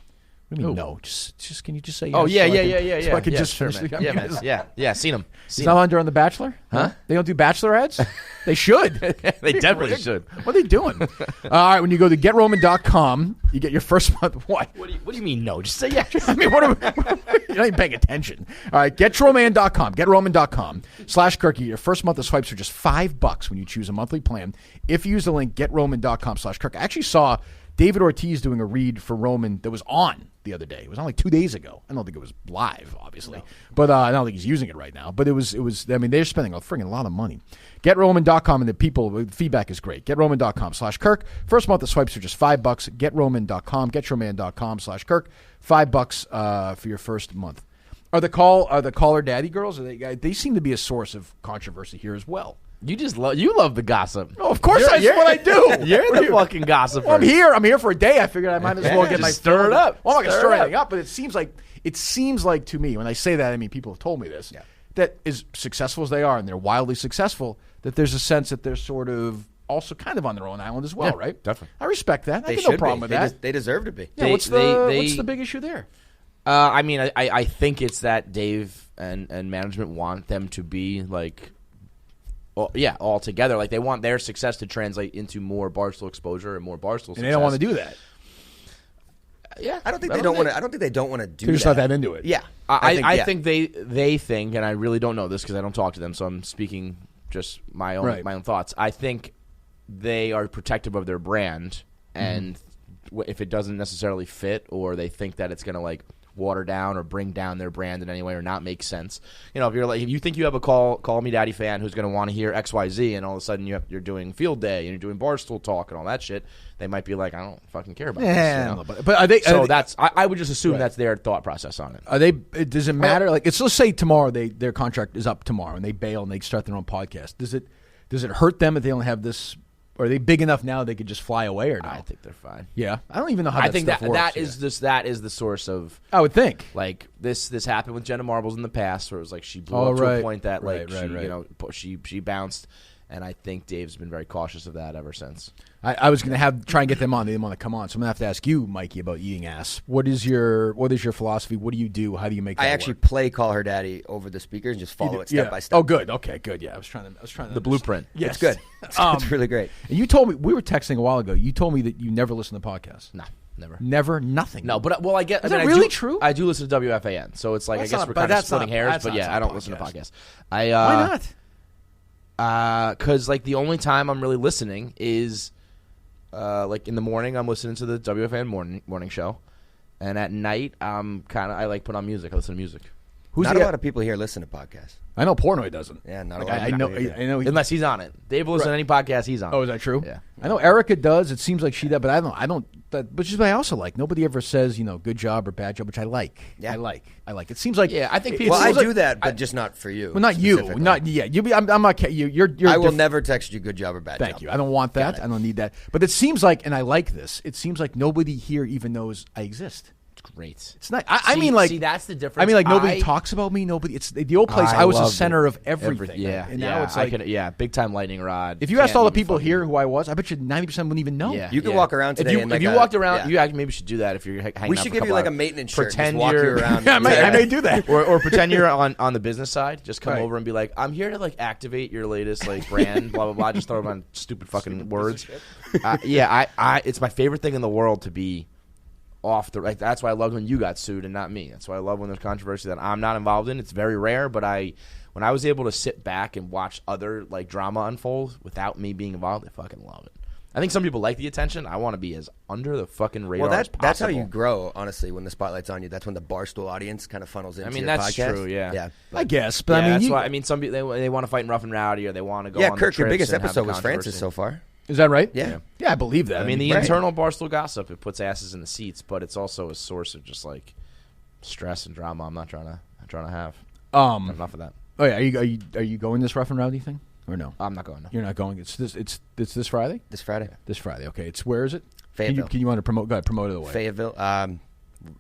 What do you mean no? Just can you just say yes? Oh yeah, so yeah. So I can just sure, finish man. Yeah. Seen him. He's not on during The Bachelor? Huh? They don't do Bachelor ads? They should. They definitely should. What are they doing? All right, when you go to GetRoman.com, you get your first month. What? What do you mean no? Just say yes. I mean, you're not even paying attention. All right, GetRoman.com, GetRoman.com/Kirk. Your first month of swipes for just $5 when you choose a monthly plan. If you use the link GetRoman.com/Kirk. I actually saw David Ortiz doing a read for Roman that was on the other day. It was on like 2 days ago. I don't think it was live, obviously. But I don't think he's using it right now. But it was. I mean, they're spending a friggin' lot of money. GetRoman.com, and the feedback is great. GetRoman.com/Kirk. First month of swipes are just $5. GetRoman.com, GetRoman.com/Kirk. $5 for your first month. Are the caller daddy girls? They seem to be a source of controversy here as well. You just love the gossip. Oh, of course, that's what I do. You're the fucking gossiper. Well, I'm here for a day. I figured I might as well get my stir it up. Well, I'm not gonna stir anything up, but it seems like to me, when I say that, I mean people have told me this. Yeah. That as successful as they are, and they're wildly successful, that there's a sense that they're sort of also kind of on their own island as well, right? Definitely. I respect that. They I have no problem with that. They deserve to be. Yeah, what's the big issue there? I mean, I think it's that Dave and management want them to be like. All together. Like they want their success to translate into more Barstool exposure and more Barstool success. And they don't want to do that. Yeah, I don't think they don't want to. I don't think they don't want to do. They're just not that into it. Yeah, I think they think, and I really don't know this because I don't talk to them, so I'm speaking just my own thoughts. I think they are protective of their brand, and if it doesn't necessarily fit, or they think that it's going to like water down or bring down their brand in any way or not make sense. You know, if you think you have a call me daddy fan who's going to want to hear XYZ, and all of a sudden you're doing field day and you're doing Barstool talk and all that shit, they might be like, I don't fucking care about this. You know? But are they? So I would just assume that's their thought process on it. Are they? Does it matter? Like, let's say tomorrow their contract is up tomorrow and they bail and they start their own podcast. Does it hurt them if they don't have this? Or are they big enough now they could just fly away or not? I think they're fine. Yeah, I don't even know how. I think that works. That is the source of. I would think like this happened with Jenna Marbles in the past, where it was like she blew up to a point that she bounced, and I think Dave's been very cautious of that ever since. I was going to try and get them on. They didn't want to come on, so I'm going to have to ask you, Mikey, about eating ass. What is your philosophy? What do you do? How do you make that I actually work? play Call Her Daddy over the speakers and just follow it step by step. Oh, good. Okay, good. Yeah, I was trying to. The blueprint. Yes. It's good. It's really great. And you told me, we were texting a while ago, you told me that you never listen to podcasts. No. Never. Never? Nothing? No, but I get. Is that really true? I do listen to WFAN, so it's like I guess we're kind of splitting hairs. But yeah, I don't listen to podcasts. Why not? Because like the only time I'm really listening is like in the morning I'm listening to the WFAN morning show, and at night I like put on music. I listen to music. Not a lot of people here listen to podcasts. I know Pornoy doesn't. Yeah, not like, a lot. I know. Unless he's on it. Dave will listen to any podcast he's on. Oh, is that true? Yeah. I know Erica does. It seems like she does, but I don't. Which is what I also like. Nobody ever says, good job or bad job, which I like. Yeah. I like. It seems like. Yeah, I think people. Well, I do that, but just not for you. Well, not you. Not yeah. I'm not. You're. I will never text you good job or bad job. Thank you. I don't want that. I don't need that. But it seemes like, and I like this. It seems like nobody here even knows I exist. Great. It's not. I mean, like, see, that's the difference. I mean, like, nobody talks about me. Nobody. It's the old place. I was the center of everything. Yeah. And now it's like, big time lightning rod. If you asked all the people here who I was, I bet you 90% wouldn't even know. Yeah. You can walk around today. If you walked around, you maybe should do that. If you're hanging out. We should give you like a maintenance shirt. Pretend walk you around. I may do that. Or pretend you're on the business side. Just come over and be like, I'm here to like activate your latest like brand. Blah blah blah. Just throw them on stupid fucking words. It's my favorite thing in the world to be off the that's why I love when you got sued and not me. That's why I love when there's controversy that I'm not involved in. It's very rare, but when I was able to sit back and watch other like drama unfold without me being involved, I fucking love it. I think some people like the attention. I want to be as under the fucking radar as possible. That's how you grow, honestly, when the spotlight's on you. That's when the Barstool audience kind of funnels into your that's podcast. True, yeah. I guess, but that's why some people they want to fight in Rough and Rowdy or they want to go on Kirk, the your biggest and episode was Francis so far. Is that right? Yeah. Yeah, I believe that. I mean, the internal Barstool gossip, it puts asses in the seats, but it's also a source of just like stress and drama I'm not trying to have. Enough of that. Oh yeah, are you going this rough and rowdy thing or no? I'm not going. No. You're not going. It's this Friday. This Friday. This Friday. Okay. It's where is it? Fayetteville. Can you want to promote? Go ahead, promote it away. Fayetteville.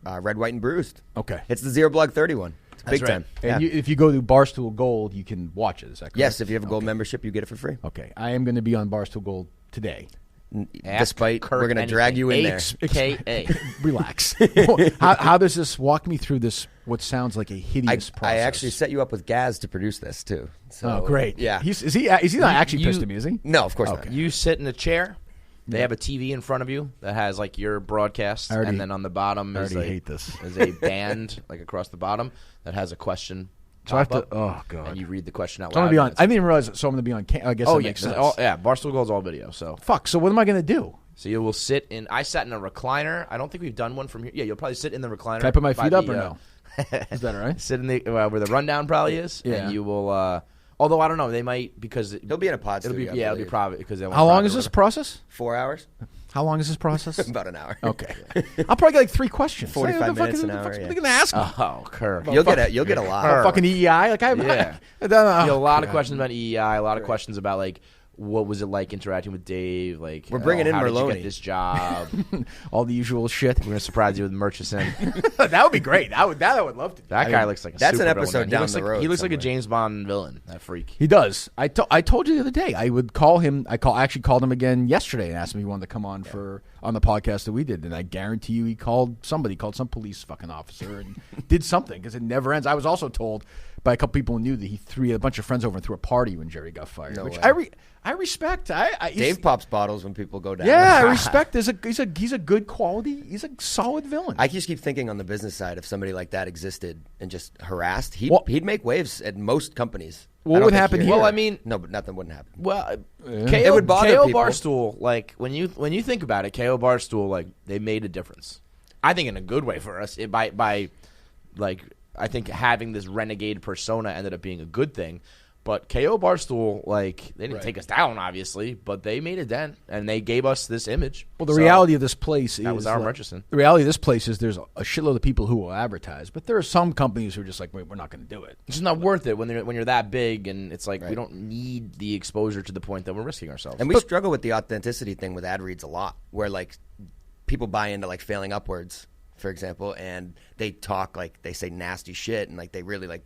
Red, White, and Bruised. Okay. It's the Zero Blood 31. It's big time. And if you go to Barstool Gold, you can watch it. Is that correct? Yes, if you have a gold membership, you get it for free. Okay. I am going to be on Barstool Gold today. Despite we're going to drag you in there. HKA. Relax. How does this walk me through this? What sounds like a hideous process. I actually set you up with Gaz to produce this too. So, great. Yeah. Is he not actually pissed at me? Is he? No, of course not. You sit in a chair. They have a TV in front of you that has like your broadcast, and then on the bottom is a band like across the bottom that has a question. So I have to. Oh god! And you read the question out loud. I didn't even realize. So I'm going to be on. I guess. That makes sense. Barstool Gold's all video. So fuck. So what am I going to do? So you will sit in. I sat in a recliner. I don't think we've done one from here. Yeah, you'll probably sit in the recliner. Can I put my feet up or no? Is that all right? Sit in the where the rundown probably is. Yeah. And you will. Although I don't know, they might because he'll be in a pod. It'll be private because they. How long is this process? 4 hours. How long is this process? About an hour. Okay. I'll probably get like 3 questions. 45 minutes an hour. What are you going to ask me? Oh, Kirk. You'll get a lot. Fucking EEI. Like I don't know. A lot of questions about EEI. A lot of questions about like what was it like interacting with Dave? Like we're bringing in how Merlone. Did you get this job? All the usual shit. We're gonna surprise you with Murchison. That would be great. I would love to do. That guy looks like that's an episode down the road. He looks like a James Bond villain. That freak. He does. I told you the other day. I would call him. I actually called him again yesterday and asked him if he wanted to come on on the podcast that we did. And I guarantee you, he called some police fucking officer and did something because it never ends. I was also told by a couple people who knew that he threw a bunch of friends over and threw a party when Jerry got fired, which I respect. Dave pops bottles when people go down. Yeah, I respect. He's a good quality. He's a solid villain. I just keep thinking on the business side, if somebody like that existed and just harassed, he'd make waves at most companies. What would happen here? Well, I mean, no, but nothing wouldn't happen. Well, it would bother KO people. Barstool, like when you think about it, KO Barstool, like they made a difference. I think in a good way for us. By like I think having this renegade persona ended up being a good thing. But KO Barstool, like, they didn't take us down, obviously, but they made a dent, and they gave us this image. Well, the reality of this place is... That was our Murchison. The reality of this place is there's a shitload of people who will advertise, but there are some companies who are just like, wait, we're not going to do it. It's just not worth it when you're that big, and it's like we don't need the exposure to the point that we're risking ourselves. And we struggle with the authenticity thing with ad reads a lot, where, like, people buy into, like, failing upwards, for example, and they talk like they say nasty shit and like they really like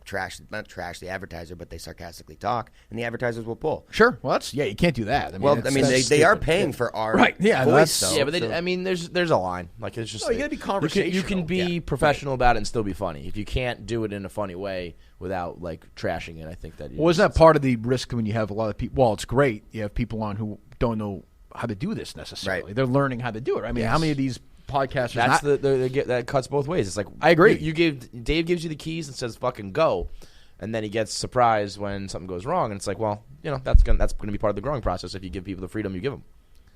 not trash the advertiser, but they sarcastically talk, and the advertisers will pull. Sure, well, you can't do that. I mean, they are paying for our voice. Yeah, but I mean, there's a line. Like it's just you gotta be conversational. You can be professional about it and still be funny. If you can't do it in a funny way without like trashing it, I think that. Well, isn't that part of the risk when you have a lot of people? Well, it's great. You have people on who don't know how to do this necessarily. Right. They're learning how to do it. I mean, how many of these podcasters? That's that cuts both ways. It's like I agree. Dave gives you the keys and says "fucking go," and then he gets surprised when something goes wrong, and it's like, well, that's gonna be part of the growing process if you give people the freedom you give them.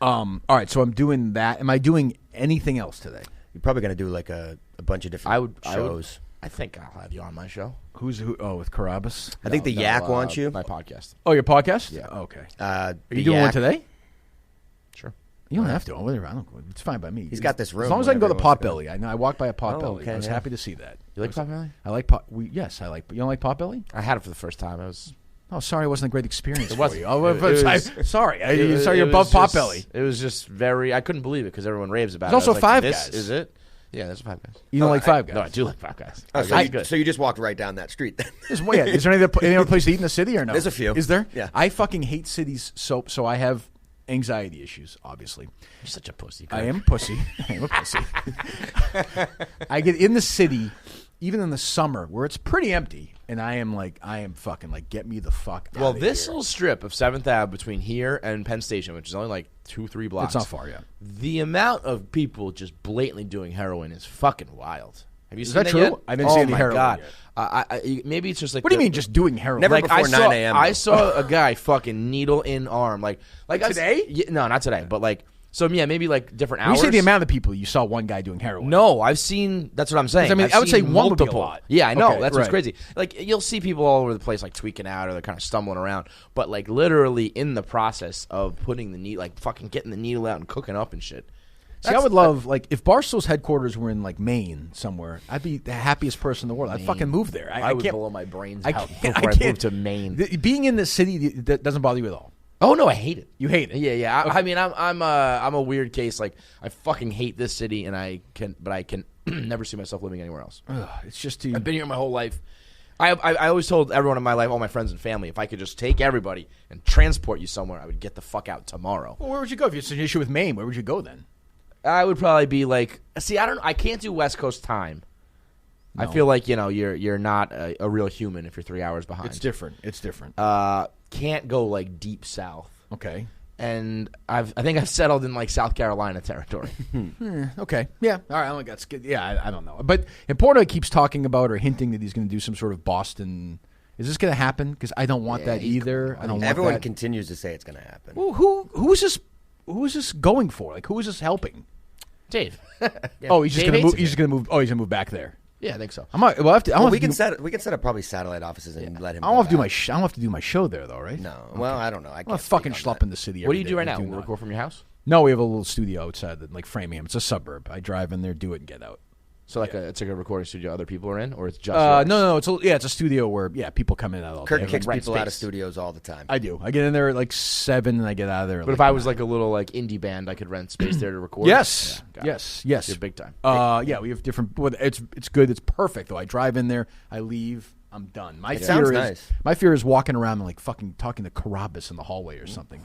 All right, so I'm doing that. Am I doing anything else today? You're probably gonna do like a bunch of different shows. I think I'll have you on my show. Who? Oh, with Carabas. I think the Yak wants you. My podcast. Oh, your podcast? Yeah. Oh, okay. Are you doing one today? Sure. You don't have to. It's fine by me. He's got this room. As long as I can go to Potbelly. I know. I walked by a Potbelly. Okay, I was happy to see that. You like Potbelly? I like Yes, I like. You don't like Potbelly? I had it for the first time. Oh, sorry, it wasn't a great experience. It wasn't. Sorry, you're above Potbelly. It was just very. I couldn't believe it because everyone raves about it. There's also Five Guys. Is it? Yeah, there's Five Guys. You don't like Five Guys? No, I do like Five Guys. Oh, so you just walked right down that street then? Is there any other place to eat in the city or no? There's a few. Is there? Yeah. I fucking hate cities so I have anxiety issues, obviously. You're such a pussy. Kirk. I am a pussy. I get in the city, even in the summer, where it's pretty empty, and I am fucking like, get me the fuck out Well, of this here. little strip of 7th Ave between here and Penn Station, which is only like 2-3 blocks. It's not far, yeah. The amount of people just blatantly doing heroin is fucking wild. Have you seen that true? Yet? I didn't see any heroin God. yet. Maybe it's just like. What do you mean, just doing heroin? Never before 9 a.m. I saw a guy fucking needle in arm, like today. No, not today, but like. So yeah, maybe like different When hours. you say the amount of people, you saw one guy doing heroin. No, I've seen. That's what I'm saying. I mean, I would say one would be a lot. Yeah, I know. Okay, that's what's crazy. Like you'll see people all over the place, like tweaking out or they're kind of stumbling around. But like literally in the process of putting the needle, like fucking getting the needle out and cooking up and shit. See, I would love, like, if Barstool's headquarters were in, like, Maine somewhere, I'd be the happiest person in the world. I'd fucking move there. I would blow my brains out before I moved to Maine. Being in the city, that doesn't bother you at all. Oh no, I hate it. You hate it? Yeah. Okay. I mean, I'm a weird case. Like, I fucking hate this city, and I can never see myself living anywhere else. It's just too. I've been here my whole life. I always told everyone in my life, all my friends and family, if I could just take everybody and transport you somewhere, I would get the fuck out tomorrow. Well, where would you go if it's an issue with Maine? Where would you go then? I would probably be like, see, I can't do West Coast time. No. I feel like you're not a real human if you're 3 hours behind. It's different. Can't go like deep south. Okay. And I think I've settled in like South Carolina territory. Okay. Yeah. All right. I don't think that's good. Yeah. I don't know. But Porto keeps talking about or hinting that he's going to do some sort of Boston. Is this going to happen? Because I don't want that either. I don't want Everyone that. continues to say it's going to happen. Well, who is this? Who is this going for? Like, who is this helping? Dave. Oh, he's just going to move. He's just going to move. Oh, he's going to move back there. Yeah, I think so. We can set up probably satellite offices and let him. I don't have to do my. I don't have to do my show there though, right? No. Well, I don't know. I'm a fucking schlep in the city. What do you do right now? You record from your house? No, we have a little studio outside, like Framingham. It's a suburb. I drive in there, do it, and get out. So it's like a recording studio other people are in, or it's just no. It's a studio where people come in and out all day. Kirk kicks people out of studios all the time. I do. I get in there at like 7 and I get out of there. But if I was like a little like indie band, I could rent space there to record. Yes, yes. You're big time. We have different. It's good. It's perfect though. I drive in there, I leave, I'm done. My fear is walking around and like fucking talking to Carabas in the hallway or something.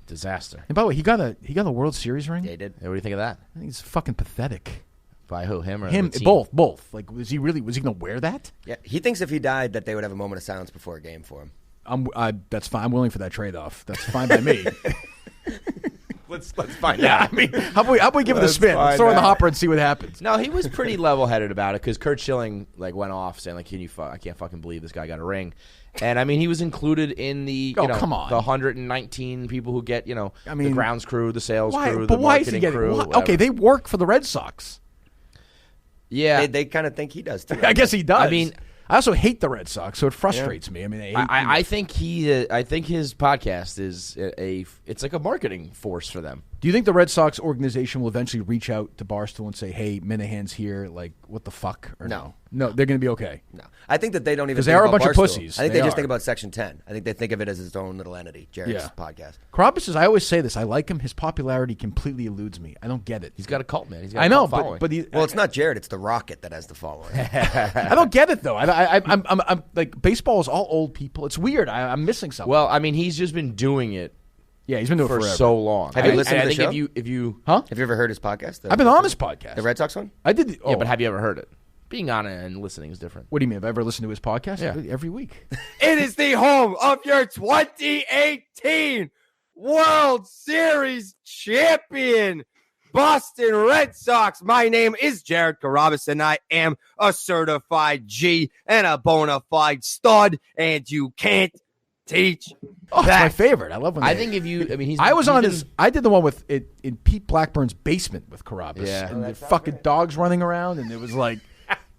Disaster. And by the way, he got a World Series ring. Yeah, he did. Hey, what do you think of that? I think it's fucking pathetic. By who? Him or him? The team? Both. Like, was he going to wear that? Yeah, he thinks if he died that they would have a moment of silence before a game for him. That's fine. I'm willing for that trade-off. That's fine by me. Let's find out. I mean, how about we give it a spin? Let's throw in the hopper and see what happens. No, he was pretty level-headed about it because Kurt Schilling went off saying like, I can't fucking believe this guy got a ring. And I mean, he was included in the come on. The 119 people who get the grounds crew, the sales crew, the marketing crew. Okay, they work for the Red Sox. Yeah, they kind of think he does too. I guess he does. I mean, I also hate the Red Sox, so it frustrates me. I mean, I think I think his podcast is it's like a marketing force for them. Do you think the Red Sox organization will eventually reach out to Barstool and say, "Hey, Minahane's here. Like, what the fuck?" Or no, they're going to be okay. No, I think that they don't even because they are a bunch of pussies. I think they just think about Section 10. I think they think of it as its own little entity. Jared's podcast. Carabas says, I always say this. I like him. His popularity completely eludes me. I don't get it. He's got a cult, man. I know, but it's not Jared. It's the Rocket that has the following. I don't get it though. I'm like, baseball is all old people. It's weird. I'm missing something. Well, I mean, he's just been doing it. Yeah, he's been doing it for forever. so long. Have you listened to the show? If you have you ever heard his podcast? I've been on his podcast. The Red Sox one? I did. Yeah, but have you ever heard it? Being on it and listening is different. What do you mean? Have I ever listened to his podcast? Yeah. Every week. It is the home of your 2018 World Series champion, Boston Red Sox. My name is Jared Carabas, and I am a certified G and a bona fide stud, and you can't teach that. It's my favorite. I love when I think if you, I mean, I did the one with it in Pete Blackburn's basement with Carabas. Yeah. And the fucking dogs running around, and it was like,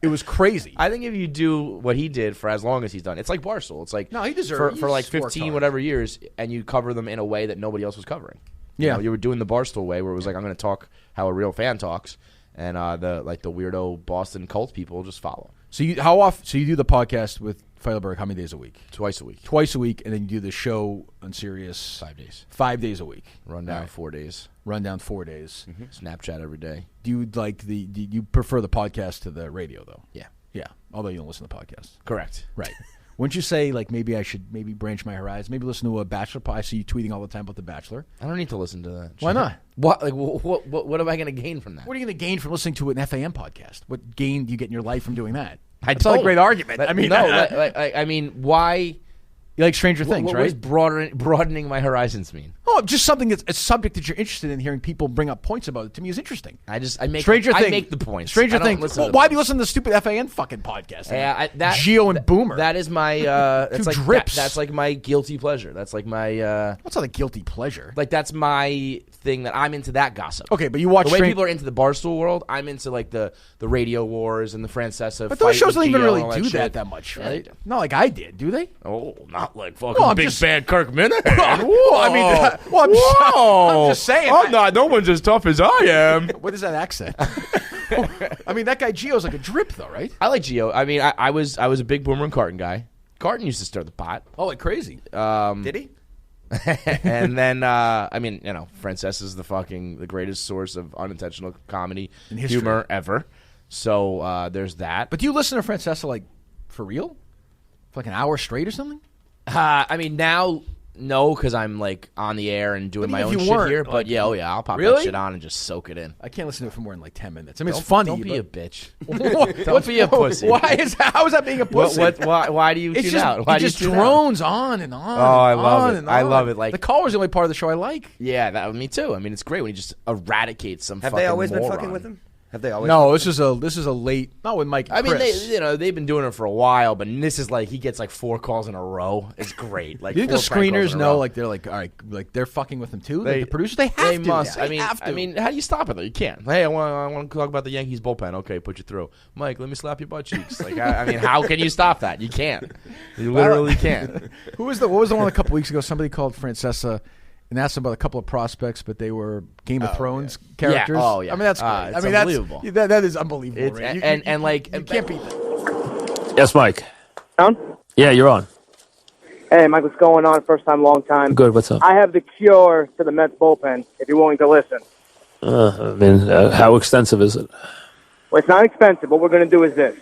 it was crazy. I think if you do what he did for as long as he's done, it's like Barstool. It's like, no, he deserves for like 15 whatever years, and you cover them in a way that nobody else was covering. You were doing the Barstool way, where it was like, I'm going to talk how a real fan talks, and the weirdo Boston cult people just follow. So how often? So you do the podcast with Feilberg how many days a week? Twice a week. Twice a week, and then you do the show on Sirius 5 days. 5 days a week. Rundown 4 days. Rundown 4 days. Mm-hmm. Snapchat every day. Do you prefer the podcast to the radio though? Yeah. Yeah. Although you don't listen to the podcast. Correct. Right. Wouldn't you say like maybe I should branch my horizons? Maybe listen to a Bachelor podcast. I see you tweeting all the time about the Bachelor. I don't need to listen to that. Why not? What am I going to gain from that? What are you going to gain from listening to an FAM podcast? What gain do you get in your life from doing that? That's not a great argument. I mean, I mean, why? You like Stranger Things, right? What does broadening my horizons mean? Oh, just something that's a subject that you're interested in. Hearing people bring up points about it to me is interesting. I make the points. Stranger Things. Well, why do you listen to the stupid FAN fucking podcast? Geo and Boomer. That is my. That's like drips. That's like my guilty pleasure. That's like my. What's not a guilty pleasure? Like that's my thing that I'm into that gossip. Okay, but you watch the way people are into the Barstool world. I'm into like the radio wars and the Francesa. But those shows don't even really do that much, right? Yeah, not like I did, do they? Oh, not like fucking big bad Kirk Minihane. I mean, Well, I'm just saying. I'm not. No one's as tough as I am. What is that accent? I mean, that guy Gio's like a drip, though, right? I like Gio. I mean, I was a big Boomer and Carton guy. Carton used to stir the pot. Oh, like crazy. Did he? And then, I mean, Francesa's the greatest source of unintentional comedy humor ever. So there's that. But do you listen to Francesa like for real, for like an hour straight or something? I mean, now. No, because I'm like on the air and doing my own shit here. But I'll pop that shit on and just soak it in. I can't listen to it for more than like 10 minutes. I mean, it's funny. Don't be a bitch. Don't be a pussy. How is that being a pussy? Why do you tune out? It just drones on and on. Oh, I love it. I love it. Like the caller's the only part of the show I like. Yeah, me too. I mean, it's great when he just eradicates some. Have they always been fucking with him? Have they always? No, this is a late. Not with Mike. And Chris. I mean, they've been doing it for a while, but this is like he gets like 4 calls in a row. It's great. Like, you think the screeners know? Like they're like, all right, like they're fucking with him too. Like the producers, they have to. Must. Yeah, I mean, how do you stop it though? You can't. Hey, I want to talk about the Yankees bullpen. Okay, put you through. Mike, let me slap your butt cheeks. Like, I mean, how can you stop that? You can't. You literally can't. What was the one a couple weeks ago? Somebody called Francesa and asked him about a couple of prospects, but they were Game of Thrones characters. Yeah. Oh, yeah. I mean, that's great. I mean, unbelievable. That is unbelievable. Right? You can't beat that. Yes, Mike. On? Yeah, you're on. Hey, Mike, what's going on? First time, long time. Good, what's up? I have the cure to the Mets bullpen, if you're willing to listen. How extensive is it? Well, it's not expensive. What we're going to do is this.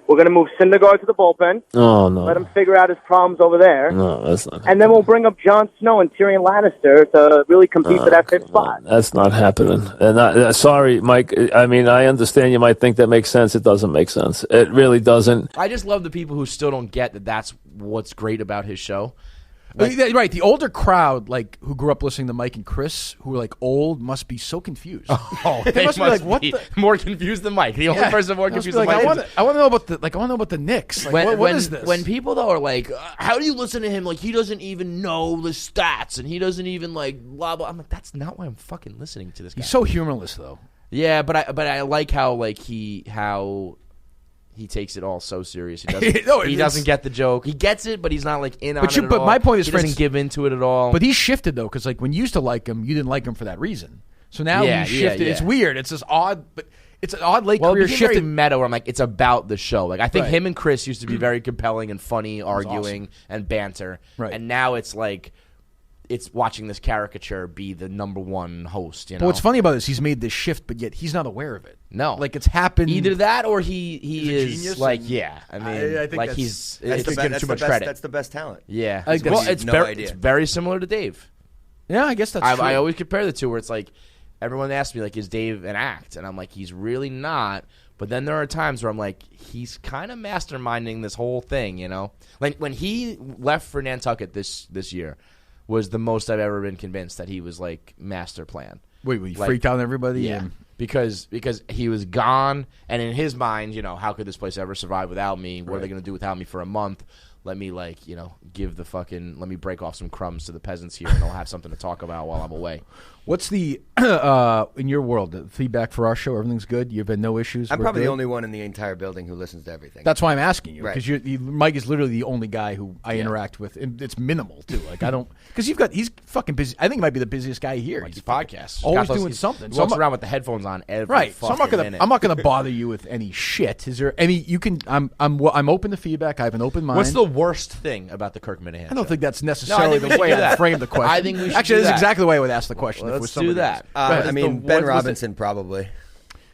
We're going to move Syndergaard to the bullpen. Oh, no. Let him figure out his problems over there. No, that's not happening. And then we'll bring up Jon Snow and Tyrion Lannister to really compete for that 5th spot. That's not happening. And sorry, Mike. I mean, I understand you might think that makes sense. It doesn't make sense. It really doesn't. I just love the people who still don't get that that's what's great about his show. Right, the older crowd, like who grew up listening to Mike and Chris, who are like old, must be so confused. Oh, they must be like, what? More confused than Mike. The only person more confused than Mike. I want to know about the Knicks. Like, what is this? When people though are like, how do you listen to him? Like he doesn't even know the stats, and he doesn't even like blah blah. I'm like, that's not why I'm fucking listening to this guy. He's so humorless though. Yeah, but I like how he takes it all so serious. He doesn't get the joke. He gets it, but he's not like in on it at all. But my point is, he doesn't give into it at all. But he's shifted though, because like when you used to like him, you didn't like him for that reason. So now he's shifted. It's weird. It's this odd, but it's an odd late career shift. Very meta. Where I'm like, it's about the show. Like I think him and Chris used to be very compelling and funny, arguing and banter. Right. And now it's like. It's watching this caricature be the number one host. You know? But what's funny about this, he's made this shift, but yet he's not aware of it. No, like it's happened. Either that, or he is like, I mean, I think like that's getting too much credit. That's the best talent. Yeah, it's very similar to Dave. Yeah, I guess that's true. I always compare the two, where it's like everyone asks me like, is Dave an act? And I'm like, he's really not. But then there are times where I'm like, he's kind of masterminding this whole thing. You know, like when he left for Nantucket this year. Was the most I've ever been convinced that he was like master plan. Wait, you freaked out on everybody? Yeah, because he was gone, and in his mind, how could this place ever survive without me? What are they going to do without me for a month? Let me let me break off some crumbs to the peasants here, and they'll have something to talk about while I'm away. What's the in your world the feedback for our show? Everything's good. You've had no issues. I'm probably the only one in the entire building who listens to everything. That's why I'm asking you, because Mike is literally the only guy who I interact with, and it's minimal too. Like I don't, because he's fucking busy. I think he might be the busiest guy here. He's podcasts, always doing something. He walks around with the headphones on every So I'm not gonna bother you with any shit. Is there any you can? I'm open to feedback. I have an open mind. What's the worst thing about the Kirk Minihane? I don't think that's necessarily the way I frame the question. I think we should actually, that's exactly the way I would ask the question. Let's do that. Ben Robinson probably.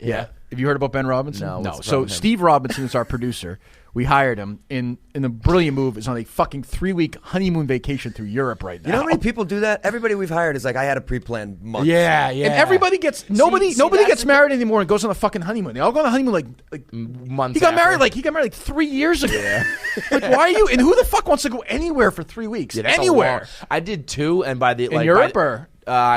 Yeah. Have you heard about Ben Robinson? No. So Steve Robinson is our producer. We hired him in a brilliant move. Is on a fucking 3-week honeymoon vacation through Europe right now. You know how many people do that? Everybody we've hired is like, I had a pre-planned month. Yeah. And everybody gets nobody gets married anymore and goes on a fucking honeymoon. They all go on a honeymoon like months. He got married like 3 years ago. Yeah. Like why are you? And who the fuck wants to go anywhere for 3 weeks? Yeah, anywhere. I did 2, and by the in Europe or.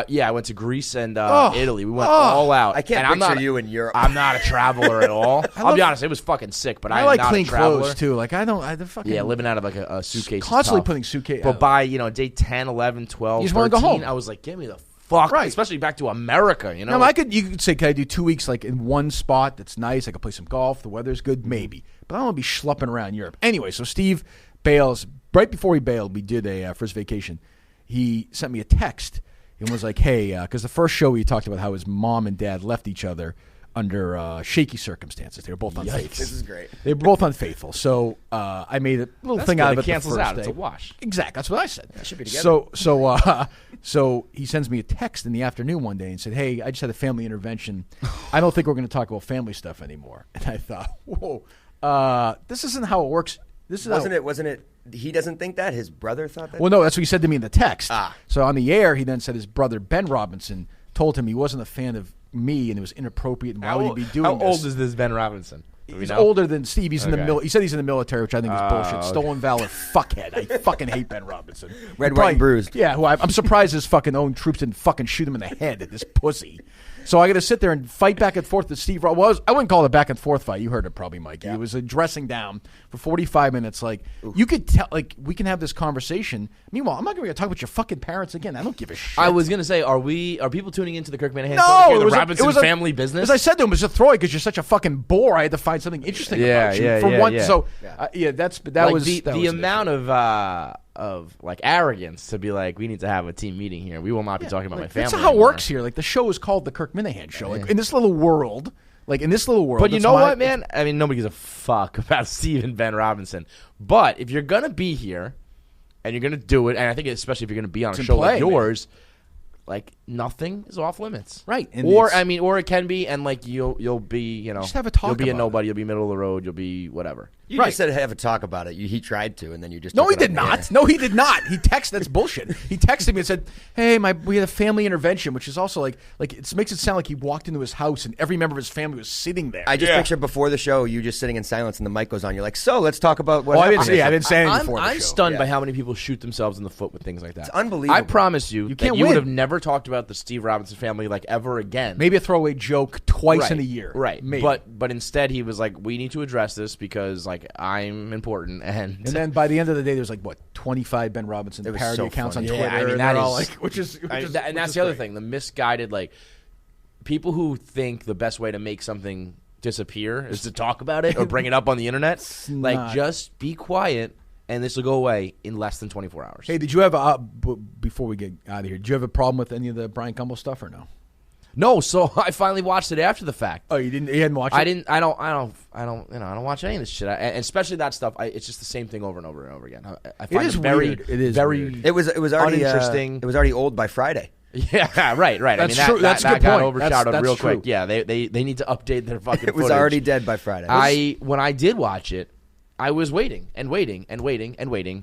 Yeah, I went to Greece and Italy. We went all out. I can't picture you in Europe. I'm not a traveler at all. I'll be honest, it was fucking sick, but I like am not clean a traveler. Clothes too. Like I don't. Living out of like a suitcase. Constantly putting suitcase. But by day 10, 11, 12, you just 13, want to go home. I was like, get me the fuck, right? Especially back to America. You know. No, you could say, can I do 2 weeks like in one spot that's nice? I could play some golf. The weather's good, maybe. But I don't want to be schlepping around Europe. Anyway, so Steve bails right before he bailed. We did for his vacation. he sent me a text and was like, hey, because the first show he talked about how his mom and dad left each other under shaky circumstances. They were both unfaithful. This is great. They were both unfaithful. So I made a little thing out of it. It cancels the first out. day. It's a wash. Exactly. That's what I said. That should be together. So he sends me a text in the afternoon one day and said, hey, I just had a family intervention. I don't think we're going to talk about family stuff anymore. And I thought, whoa, this isn't how it works. This is Wasn't it? He doesn't think that. His brother thought that. Well, no, that's what he said to me in the text. So on the air, he then said his brother Ben Robinson told him he wasn't a fan of me and it was inappropriate. And why would he be doing this? How old is this Ben Robinson? He's older than Steve. He's in the He said he's in the military, which I think is bullshit. Okay. Stolen valor, fuckhead. I fucking hate Ben Robinson. Red, white, and bruised. Yeah, who I'm surprised his fucking own troops didn't fucking shoot him in the head. This pussy. So I got to sit there and fight back and forth with Steve. I wouldn't call it a back and forth fight. You heard it probably, Mike. Yeah. It was a dressing down for 45 minutes. Like you could tell, like we can have this conversation. Meanwhile, I'm not going to talk about your fucking parents again. I don't give a shit. I was going to say, are people tuning into the Kirk Minihane? No, the Robinson family business. As I said to him, it was a throw because you're such a fucking bore. I had to find something interesting about you. So that was the amount of like arrogance to be like, we need to have a team meeting here. We will not be talking about my family. That's how it works here. Like the show is called the Kirk Minihane Show. Like in this little world. But you know what, man? I mean, nobody gives a fuck about Steve and Ben Robinson. But if you're gonna be here and you're gonna do it, and I think especially if you're gonna be on a show like yours. Like nothing is off limits, right? Or it can be, and like you'll be, just have a talk. You'll be a nobody. It. You'll be middle of the road. You'll be whatever. You just said have a talk about it. He tried to, and then you just no, he did not. No, he did not. He texted. That's bullshit. He texted me and said, "Hey, we had a family intervention," which is also like it makes it sound like he walked into his house and every member of his family was sitting there. I just picture before the show you just sitting in silence and the mic goes on. You're like, so let's talk about what. I didn't say anything before the show. I'm stunned by how many people shoot themselves in the foot with things like that. It's unbelievable. I promise you, can't you would have never talked about the Steve Robinson family like ever again. Maybe a throwaway joke twice in a year. Right. Maybe. But instead he was like, we need to address this because like I'm important. And then by the end of the day, there's like 25 Ben Robinson parody accounts on Twitter. I mean, that is which is that's the other thing. The misguided like people who think the best way to make something disappear is to talk about it or bring it up on the internet. Just be quiet. And this will go away in less than 24 hours. Hey, did you have before we get out of here? Did you have a problem with any of the Brian Gumbel stuff or no? No. So I finally watched it after the fact. Oh, you didn't? You hadn't watched it? I didn't. I don't. watch any of this shit. And especially that stuff. It's just the same thing over and over and over again. I find it very weird. It is very. Weird. It was already uninteresting. It was already old by Friday. Yeah, right. That's true. That's a good got point. overshadowed that's real true. quick. Yeah, they need to update their fucking. It was footage. already dead by Friday. When I did watch it, I was waiting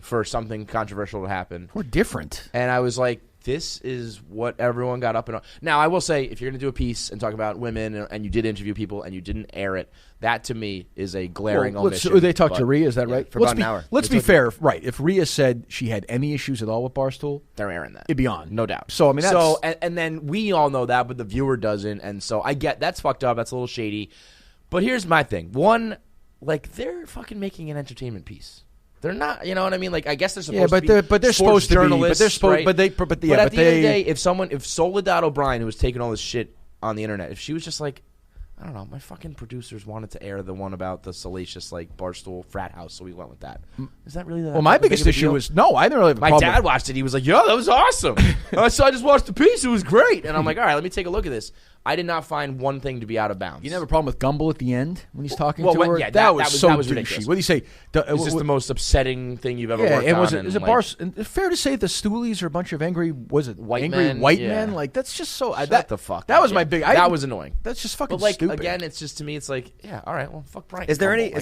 for something controversial to happen. We're different. And I was like, this is what everyone got up and on. Now, I will say, if you're going to do a piece and talk about women and you did interview people and you didn't air it, that to me is a glaring omission. They talked to Rhea, is that right? For about an hour. Let's be fair. Right. If Rhea said she had any issues at all with Barstool, they're airing that. It'd be on. No doubt. So, I mean, that's... and then we all know that, but the viewer doesn't. And so I get that's fucked up. That's a little shady. But here's my thing. One... Like, they're fucking making an entertainment piece. They're not, you know what I mean? Like, I guess they're supposed to be. But they're supposed to be. But they're supposed. Right? But at the end of the day, if Soledad O'Brien, who was taking all this shit on the internet, if she was just like, I don't know, my fucking producers wanted to air the one about the salacious like Barstool frat house, so we went with that. Is that really? Well, my biggest issue was I didn't really have a problem. My dad watched it. He was like, "Yo, that was awesome." So I just watched the piece. It was great, and I'm like, "All right, let me take a look at this." I did not find one thing to be out of bounds. You didn't have a problem with Gumbel at the end when he's talking to her? Yeah, that was ridiculous. douchey. What do you say? Is this the most upsetting thing you've ever worked on? Is it fair to say the Stoolies are a bunch of angry white men? Like, that's just so... Shut the fuck That up. was my big... That was annoying. That's just fucking stupid. Again, it's just, to me, it's like, yeah, all right, well, fuck Brian. Is there any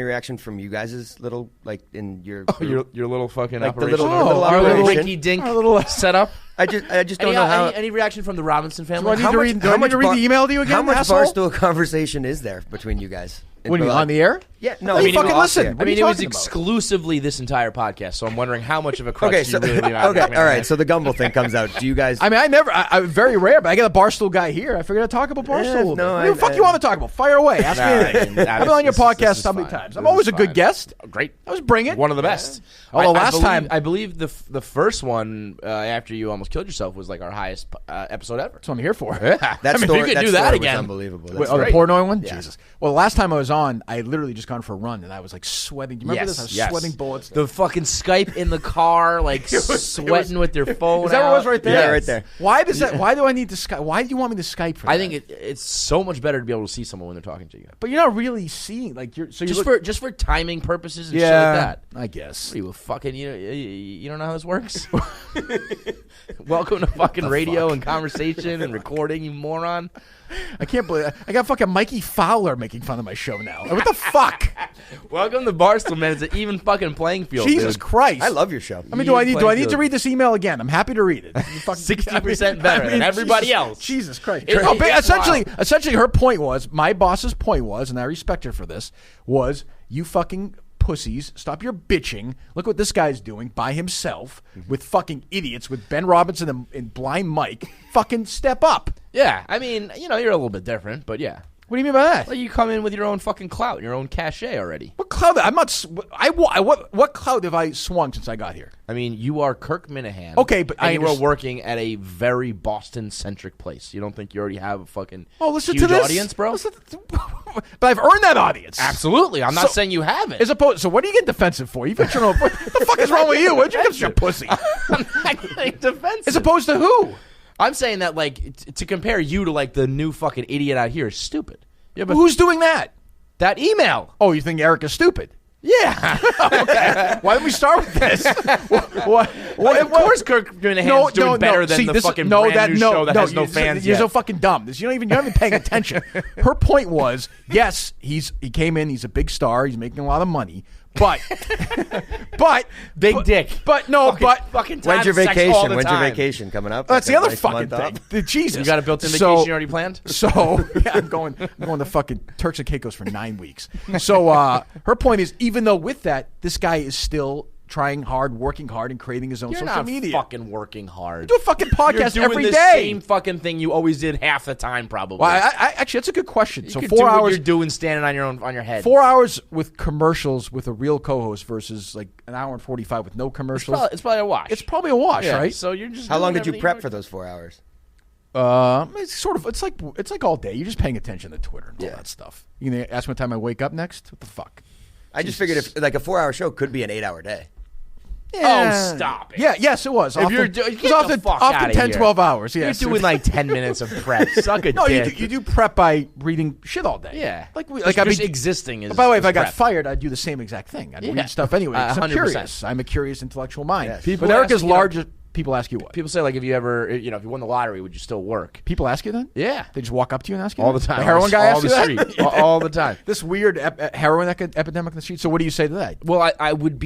reaction from you guys' little, like, in your... your little fucking like operation? Our little rinky-dink setup? I just don't know how... Any reaction from the Robinson family? Do I need to read the email to you again, How much asshole? Barstool conversation is there between you guys? When you're on the air? Yeah, no. I mean, fucking listen. I mean, it was exclusively this entire podcast, so I'm wondering how much of a crutch you really leave out. Okay, all right. So the Gumbel thing comes out. Do you guys? I mean, I'm very rare, but I got a Barstool guy here. I figured I'd talk about Barstool. What the fuck you want to talk about? Fire away. Ask me anything. I've been on your podcast so many times. I'm always a good guest. Great. I was bringing one of the best. Although last time, I believe the first one after you almost killed yourself was like our highest episode ever. That's what I'm here for. That story, you could do that again. Unbelievable. The Portnoy one? Yeah. Jesus. Well, last time I was on, I had literally just gone for a run, and I was like sweating. Do you remember this? I was sweating bullets. The fucking Skype in the car, like sweating with your phone. Is that what it was right there? Yeah, right there. Why does that? Why do I need to Skype? Why do you want me to Skype for that? I think it's so much better to be able to see someone when they're talking to you. But you're not really seeing, like, you're just for timing purposes and shit like that. I guess. What are you fucking? You don't know how this works? Welcome to fucking radio and conversation and recording, you moron. I can't believe I got fucking Mikey Fowler making fun of my show now. What the fuck? Welcome to Barstool, man. It's an even fucking playing field. Jesus dude. Christ! I love your show. I mean, do I need to read this email again? I'm happy to read it. 60% better than everybody else. Jesus Christ! It's essentially, her point was, my boss's point was, and I respect her for this, was you fucking pussies, stop your bitching. Look what this guy's doing by himself with fucking idiots, with Ben Robinson and Blind Mike. Fucking step up. Yeah, I mean, you're a little bit different, but yeah. What do you mean by that? Well, you come in with your own fucking clout, your own cachet already. What clout? I'm not. What clout have I swung since I got here? I mean, you are Kirk Minihane. Okay, but you are working at a very Boston-centric place. You don't think you already have a fucking huge audience, bro? But I've earned that audience. Absolutely. I'm not saying you haven't. So what do you get defensive for? You've got your own. What the fuck is wrong with you? What'd you get your pussy? I'm not getting defensive. As opposed to who? I'm saying that, like, to compare you to, like, the new fucking idiot out here is stupid. Yeah, but who's doing that? That email. Oh, you think Eric is stupid? Yeah. Okay. Why don't we start with this? Of course Kirk Minahane's doing better than the fucking brand new show that has no fans You're yet. so fucking dumb. You're not even paying attention. Her point was, yes, he came in, he's a big star, he's making a lot of money, but big dick. But no, fucking time. When's your sex vacation? all the When's your time. vacation coming up? That's the other fucking month thing. Jesus. You got a built-in vacation already planned? So yeah, I'm going to fucking Turks and Caicos for 9 weeks. So her point is, even though with that, this guy is still trying hard, working hard, and creating his own social media. You're not fucking working hard. You do a fucking podcast You're doing every the day. same fucking thing you always did half the time, probably. Well, I actually, that's a good question. So could 4 do hours what you're doing standing on your head. 4 hours with commercials with a real co-host versus like an hour and 45 with no commercials. It's probably a wash. It's probably a wash, yeah, right? So you're just. How long did you prep for those 4 hours? It's like all day. You're just paying attention to Twitter and all that stuff. You gonna ask me what time I wake up next? What the fuck? I just figured if like a 4 hour show could be an 8 hour day. Yeah. Oh, stop it. Yeah, yes, it was. If you're often 10, 12 hours. Yes. You're doing like 10 minutes of prep. Suck a no, dick. you do prep by reading shit all day. Yeah. Just existing is. By the way, if I got prep. fired, I'd do the same exact thing. I'd read stuff anyway. 'Cause I'm 100%. curious. I'm a curious intellectual mind. Yes. But Erica's largest. People ask you what? People say, like, if you ever, if you won the lottery, would you still work? People ask you that? Yeah. They just walk up to you and ask you all that? the time. The heroin guy asks you that? Street. All the time. This weird heroin epidemic in the street. So what do you say to that? Well, I would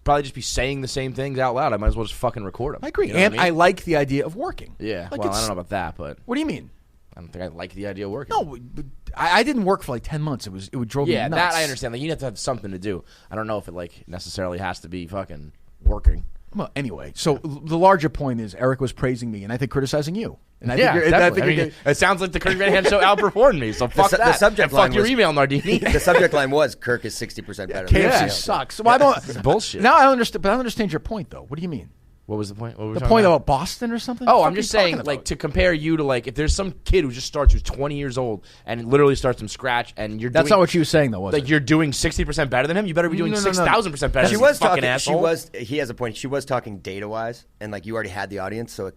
probably just be saying the same things out loud. I might as well just fucking record them. I agree. You know what I like the idea of working. Yeah. Like well, I don't know about that, but. What do you mean? I don't think I like the idea of working. No, but I didn't work for like 10 months. It would drove me nuts. Yeah, that I understand. Like, you have to have something to do. I don't know if it like necessarily has to be fucking working. Well, anyway, so the larger point is Eric was praising me, and I think criticizing you. And I think definitely. It sounds like the Kirk Minihane show outperformed me, so fuck that. The subject and line fuck your email, Nardini. The subject line was Kirk is 60% better. KFC sucks. Well, I don't. It's bullshit. Now I understand, but I understand your point, though. What do you mean? What was the point? What were we the talking point about Boston or something? Oh, I'm just saying, like, to compare you to, like, if there's some kid who just starts who's 20 years old and literally starts from scratch, and you're that's not what she was saying, though, was like, it? You're doing 60% better than him. You better be doing 6,000% better. She than was fucking talking. asshole. He has a point. She was talking data wise, and like you already had the audience, so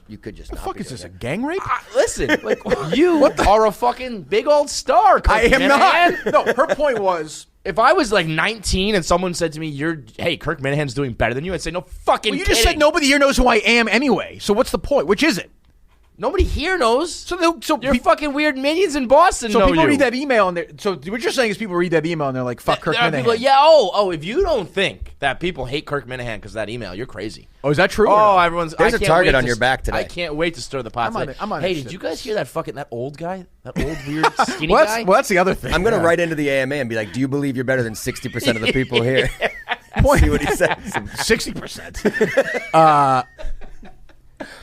you could just. The not fuck be is this? doing A gang rape? Listen, like you are a fucking big old star. Kirk I am Minihane. not. No, her point was. If I was like 19 and someone said to me, hey, Kirk Minahane's doing better than you, I'd say, no fucking Well, you kidding. just said nobody here knows who I am anyway. So what's the point? Which is it? Nobody here knows. So your fucking weird minions in Boston know you. So people read that email and so what you're saying is people read that email and they're like, fuck Kirk Minihane. People, yeah, if you don't think that people hate Kirk Minihane because of that email, you're crazy. Oh, is that true? Oh, everyone's. There's a target on your back today. I can't wait to stir the pot today. Hey, did you guys hear that old guy? That old weird skinny guy? Well, that's the other thing. I'm going to write into the AMA and be like, do you believe you're better than 60% of the people here? See what he says. 60%.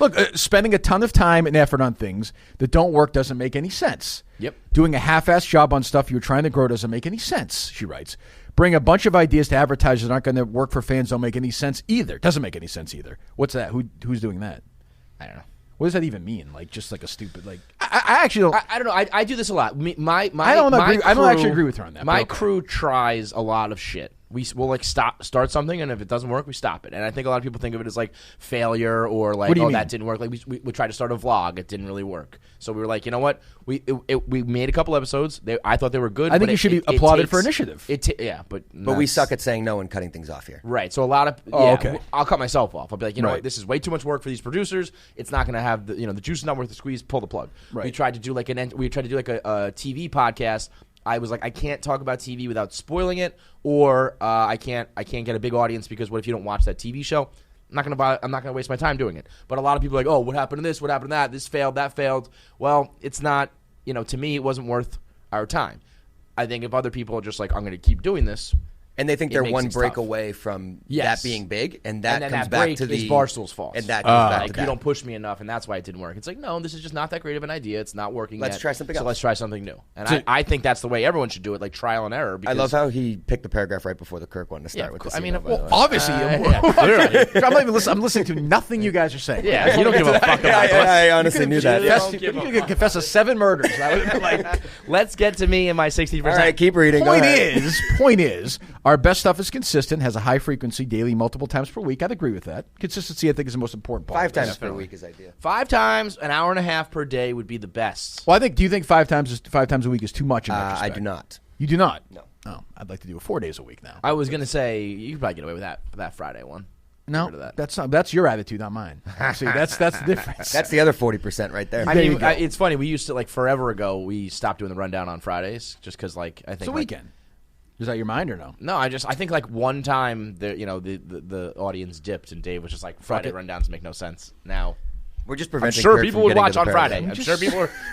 Look, spending a ton of time and effort on things that don't work doesn't make any sense. Yep. Doing a half-assed job on stuff you're trying to grow doesn't make any sense, she writes. Bring a bunch of ideas to advertisers that aren't going to work for fans don't make any sense either. Doesn't make any sense either. What's that? Who's doing that? I don't know. What does that even mean? Like, just like a stupid, like, I actually don't. I don't know. I do this a lot. I don't actually agree with her on that. My crew tries a lot of shit. We'll like start something, and if it doesn't work, we stop it. And I think a lot of people think of it as like failure or like, that didn't work. Like we tried to start a vlog, it didn't really work. So we were like, you know what? We made a couple episodes. I thought they were good. I think you should be applauded for initiative. But we suck at saying no and cutting things off here. Right. So a lot of okay. I'll cut myself off. I'll be like, you know what? This is way too much work for these producers. It's not going to have the juice is not worth the squeeze. Pull the plug. Right. We tried to do like a TV podcast. I was like, I can't talk about TV without spoiling it, or I can't get a big audience because what if you don't watch that TV show? I'm not gonna waste my time doing it. But a lot of people are like, oh, what happened to this? What happened to that? This failed, that failed. Well, it's not. To me, it wasn't worth our time. I think if other people are just like, I'm going to keep doing this. And they think they're one break away from that being big, and that comes back to the Barstool's fault. And that comes back to that. You don't push me enough, and that's why it didn't work. It's like, no, this is just not that great of an idea. It's not working. Let's try something else. So let's try something new. And I think that's the way everyone should do it, like trial and error. I love how he picked the paragraph right before the Kirk one to start with. I mean, obviously, clearly. I'm listening to nothing you guys are saying. Yeah, you don't give a fuck about us. I honestly knew that. You could confess to 7 murders. I would have been like, let's get to me and my 60%. All right, keep reading. Point is, our best stuff is consistent, has a high frequency daily, multiple times per week. I'd agree with that. Consistency, I think, is the most important part. 5 times per week is ideal. 5 times, an hour and a half per day would be the best. Well, do you think 5 times a week is too much in retrospect? I do not. You do not? No. Oh, I'd like to do 4 days a week now. I was going to say, you could probably get away with that Friday one. No, that's your attitude, not mine. See, that's the difference. That's the other 40% right there. I mean, it's funny. We used to, like, forever ago, we stopped doing the rundown on Fridays just because, like, I think it's a weekend. Is that your mind or no? No, I think like one time the audience dipped and Dave was just like, Friday rundowns make no sense. Now we're just preventing. I'm sure Kirk people would watch on paragraph. Friday. I'm sure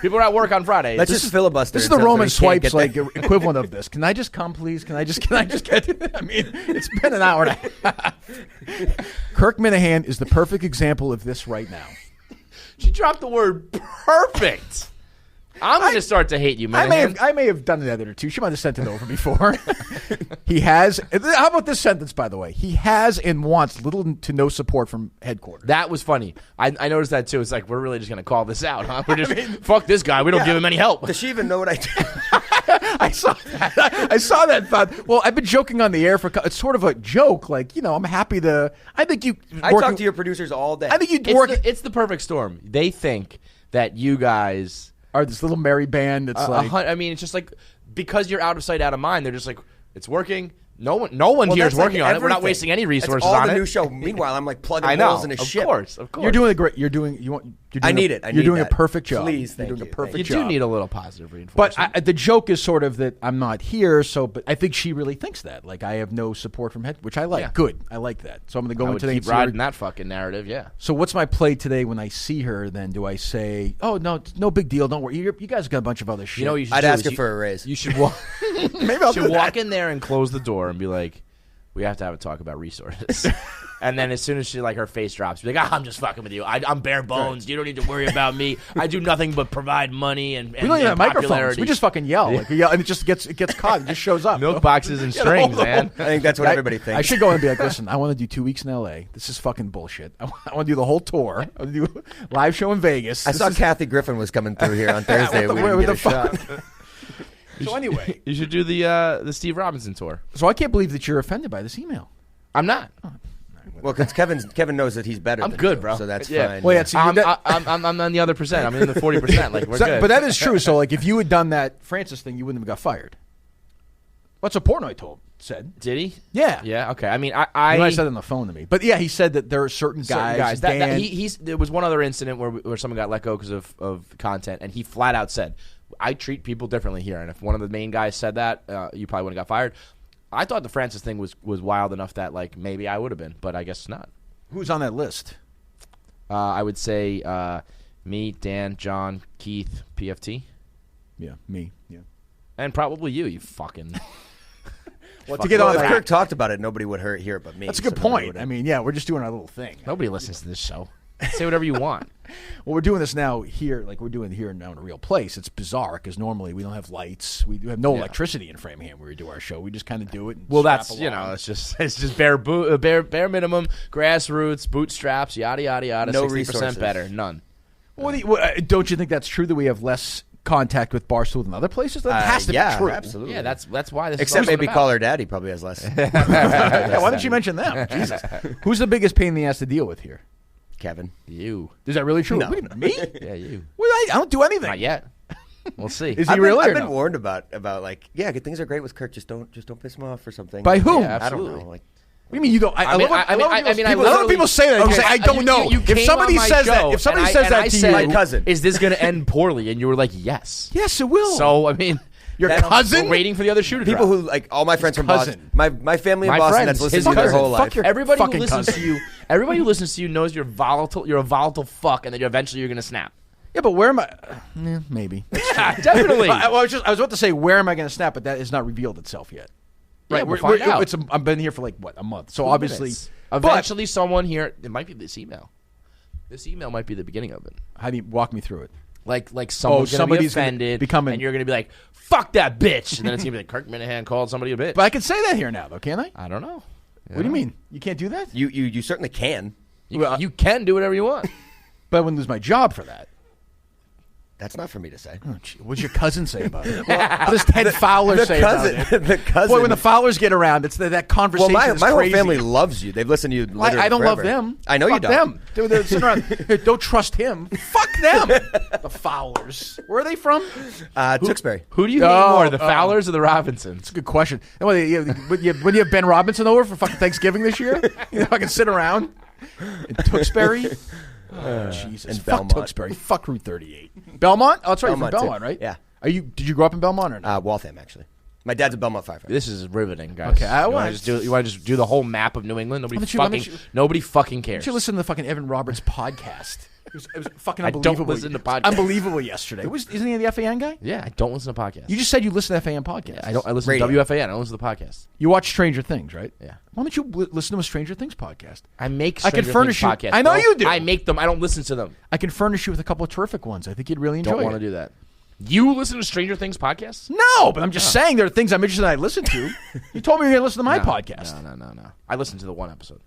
people are at work on Friday. Let's just filibuster. This is the Roman swipes like equivalent of this. Can I just come, please? Can I just get? I mean, it's been an hour and a half. Kirk Minihane is the perfect example of this right now. She dropped the word perfect. I'm going to start to hate you, man. I may have done the other two. She might have sent it over before. He has. How about this sentence, by the way? He has and wants little to no support from headquarters. That was funny. I noticed that, too. It's like, we're really just going to call this out, huh? We're just, fuck this guy. We don't give him any help. Does she even know what I do? I saw that. Thought, well, I've been joking on the air for. It's sort of a joke. Like, I'm happy to. I talk to your producers all day. I think you'd work. It's the perfect storm. They think that you guys are this little merry band that's like. I mean, it's just like, because you're out of sight, out of mind. They're just like, it's working. No one here is working on it. We're not wasting any resources on it. All the new show. Meanwhile, I'm like plugging holes in a ship. Of course. You're doing a great. I need it. You're doing a perfect job. Please, you're doing a perfect job. You do need a little positive But reinforcement. the joke is sort of that I'm not here. But I think she really thinks that. Like, I have no support from head, which I like. Yeah. Good. I like that. So I'm going to go into keep riding that fucking narrative. Yeah. So what's my play today when I see her? Then do I say, "Oh no, it's no big deal. Don't worry. You guys got a bunch of other shit." I'd ask her for a raise. You should walk. Maybe I'll walk in there and close the door and be like, we have to have a talk about resources. And then as soon as her face drops, be like, I'm just fucking with you. I'm bare bones. Right. You don't need to worry about me. I do nothing but provide money and we don't even have microphones. We just fucking yell. Like, we yell and it just gets caught. It just shows up. Milk boxes and strings, man. I think that's what everybody thinks. I should go and be like, listen, I want to do 2 weeks in L.A. This is fucking bullshit. I want to do the whole tour. I want to do a live show in Vegas. I saw Kathy Griffin was coming through here on Thursday. We didn't get a shot. So anyway. You should do the Steve Robinson tour. So I can't believe that you're offended by this email. I'm not. Well, because Kevin knows that he's better. I'm good, bro. So that's fine. Well, I'm on the other percent. I'm in the 40%. Like, we're good. But that is true. So, like, if you had done that Francis thing, you wouldn't have got fired. What's a Portnoy said? Did he? Yeah. Yeah. Okay. I mean, I said it on the phone to me, but yeah, he said that there are certain guys. There was one other incident where someone got let go because of content, and he flat out said, "I treat people differently here." And if one of the main guys said that, you probably wouldn't have got fired. I thought the Francis thing was wild enough that, like, maybe I would have been, but I guess not. Who's on that list? I would say me, Dan, John, Keith, PFT. Yeah, me. Yeah, and probably you fucking. Well, to get on, if Kirk talked about it, nobody would hear it but me. That's a good point. I mean, yeah, we're just doing our little thing. Nobody listens to this show. Say whatever you want. Well, we're doing this now here, like we're doing here now in a real place. It's bizarre because normally we don't have lights. We have no electricity in Framingham where we do our show. We just kind of do it. And that's it's just bare minimum, grassroots, bootstraps, yada yada yada. No 60% better, none. Don't you think that's true that we have less contact with Barstool than other places? That has to be true. Absolutely. Yeah, that's why this. Except is maybe Call Her Daddy probably has less. Yeah, why don't you mention them? Jesus, who's the biggest pain in the ass to deal with here? Kevin. You. Is that really true? No. Me? Yeah, you. Well, I don't do anything. Not yet. We'll see. Is he really? I've been warned about like, things are great with Kirk. Just don't piss him off or something. By whom? Yeah, I don't absolutely. know. Like, What do you mean you don't? I love when people say that. Okay, You say, I don't know. If somebody says that, to you, my cousin, is this going to end poorly? And you were like, yes. Yes, it will. So I mean, your cousin? We're waiting for the other shoe to people drop. who like all my friends from Boston, my family in Boston that's listened to you their whole life. Everybody who listens to you, everybody who listens to you knows you're volatile. You're a volatile fuck, and then eventually you're going to snap. Yeah, but where am I? Maybe. Yeah, definitely. I was about to say, where am I going to snap? But that has not revealed itself yet. Yeah, Right, we'll find out. I've been here for a month, so obviously, eventually, someone here. It might be this email. This email might be the beginning of it. How do you walk me through it? Like someone's going to be offended, and you're going to be like, "Fuck that bitch," and then it's going to be like Kirk Minihane called somebody a bitch. But I can say that here now, though, can't I? I don't know. What do you mean? You can't do that? You certainly can. You can do whatever you want, but I wouldn't lose my job for that. That's not for me to say. Oh, what's your cousin say about it? What does Ted Fowler say about it? The cousin. Boy, when the Fowlers get around, it's that conversation. Well, my whole crazy. family loves you. They've listened to you. Literally I don't forever. love them. I know Fuck you don't. Them. They're sitting around. Don't trust him. Fuck them. The Fowlers. Where are they from? Tewksbury. Who do you hate more, the Fowlers or the Robinsons? That's a good question. When you have Ben Robinson over for fucking Thanksgiving this year, fucking sit around in Tewksbury. Oh, Jesus. And Fuck Belmont. Tewksbury. Fuck Route 38. Belmont? Oh, that's right. Belmont, You're from Belmont, too. right? Yeah. Did you grow up in Belmont or not? Waltham, actually. My dad's a Belmont firefighter. This is riveting, guys. Okay, you want to just do the whole map of New England? Nobody fucking cares. You should listen to the fucking Evan Roberts podcast. It was fucking I unbelievable. don't listen to podcasts. Unbelievable yesterday. Isn't he the FAN guy? Yeah, I don't listen to podcasts. You just said you listen to FAN podcasts. Yeah, I listen to WFAN. I don't listen to podcasts. You watch Stranger Things, right? Yeah. Why don't you listen to a Stranger Things podcast? I make I can furnish you. podcasts. I know you do. I make them. I don't listen to them. I can furnish you with a couple of terrific ones. I think you'd really enjoy Don't want to do that. You listen to Stranger Things podcasts? No, but I'm just saying there are things I'm interested in I listen to. You told me you were going to listen to my podcast. No. I listened to the one episode.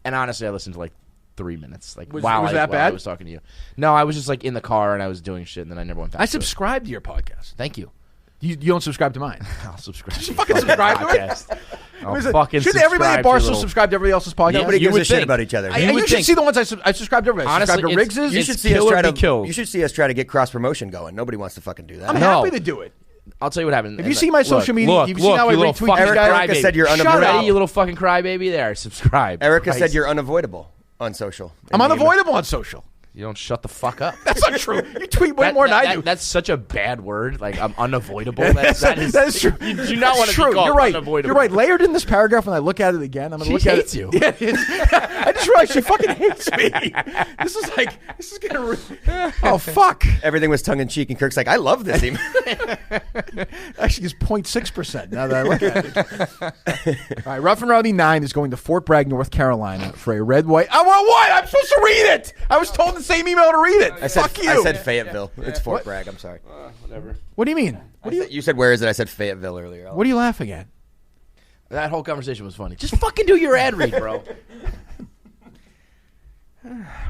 And honestly, I listened to 3 minutes. Was that bad? I was talking to you. No, I was just in the car and I was doing shit and then I never went back. I subscribe to your podcast. Thank you. You don't subscribe to mine. I'll subscribe. Just fucking subscribe to it. Should everybody at Barstool subscribe to everybody else's podcast? Nobody gives a shit about each other. You should see the ones I subscribe to everybody. Honestly, subscribe to Riggs's. You should see us try to get cross promotion going. Nobody wants to fucking do that. I'm happy to do it. I'll tell you what happened. Have you seen my social media? You've seen how I retweet these guys? Erica said you're unavoidable. unavoidable. Shut up, you little fucking crybaby. There, subscribe. Erica said you're unavoidable on social. I'm unavoidable on social. You don't shut the fuck up. That's not true. You tweet way more than I do. That's such a bad word. I'm unavoidable. That is true. You do not want to be called You're right. unavoidable. You're right. Layered in this paragraph, when I look at it again, I'm going to look at it. She hates you. Yeah, I just realized she fucking hates me. This is going to... Oh, fuck. Everything was tongue-in-cheek, and Kirk's like, I love this email. Actually, it's 0.6% now that I look at it. All right, Rough and Rowdy 9 is going to Fort Bragg, North Carolina for a red, white... I want what? I'm supposed to read it. I was told the same email to read it. Fuck you. I said Fayetteville. It's Fort Bragg. I'm sorry. Whatever. What do you mean? You said where is it? I said Fayetteville earlier. What are you laughing at? That whole conversation was funny. Just fucking do your ad read, bro.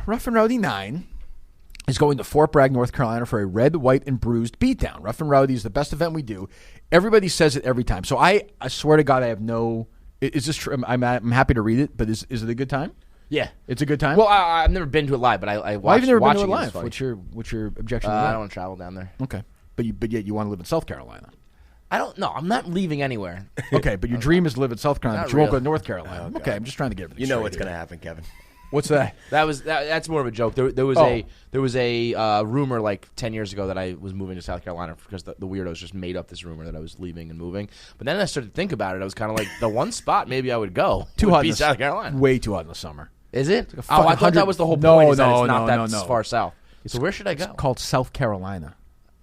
Rough and Rowdy 9 is going to Fort Bragg, North Carolina for a red, white, and bruised beatdown. Rough and Rowdy is the best event we do. Everybody says it every time. So I swear to God, I have no... Is this true? I'm happy to read it, but is it a good time? Yeah, it's a good time. Well, I've never been to it live, but I watched. Why have you never been to it live? What's your objection to that? I don't want to travel down there. Okay, but yet you want to live in South Carolina. I don't know. I'm not leaving anywhere. Okay, but your dream is to live in South Carolina, but you won't go to North Carolina. Oh, okay, I'm just trying to get everything. You know straight what's here. going to happen, Kevin. What's that? That's more of a joke. There was a rumor 10 years ago that I was moving to South Carolina because the weirdos just made up this rumor that I was leaving and moving. But then I started to think about it. I was kind of like, the one spot maybe I would go too would hot be in South Carolina. Way too hot in the summer. Is it? Like I thought that was the whole point. It's not that far south. So where should I go? It's called South Carolina.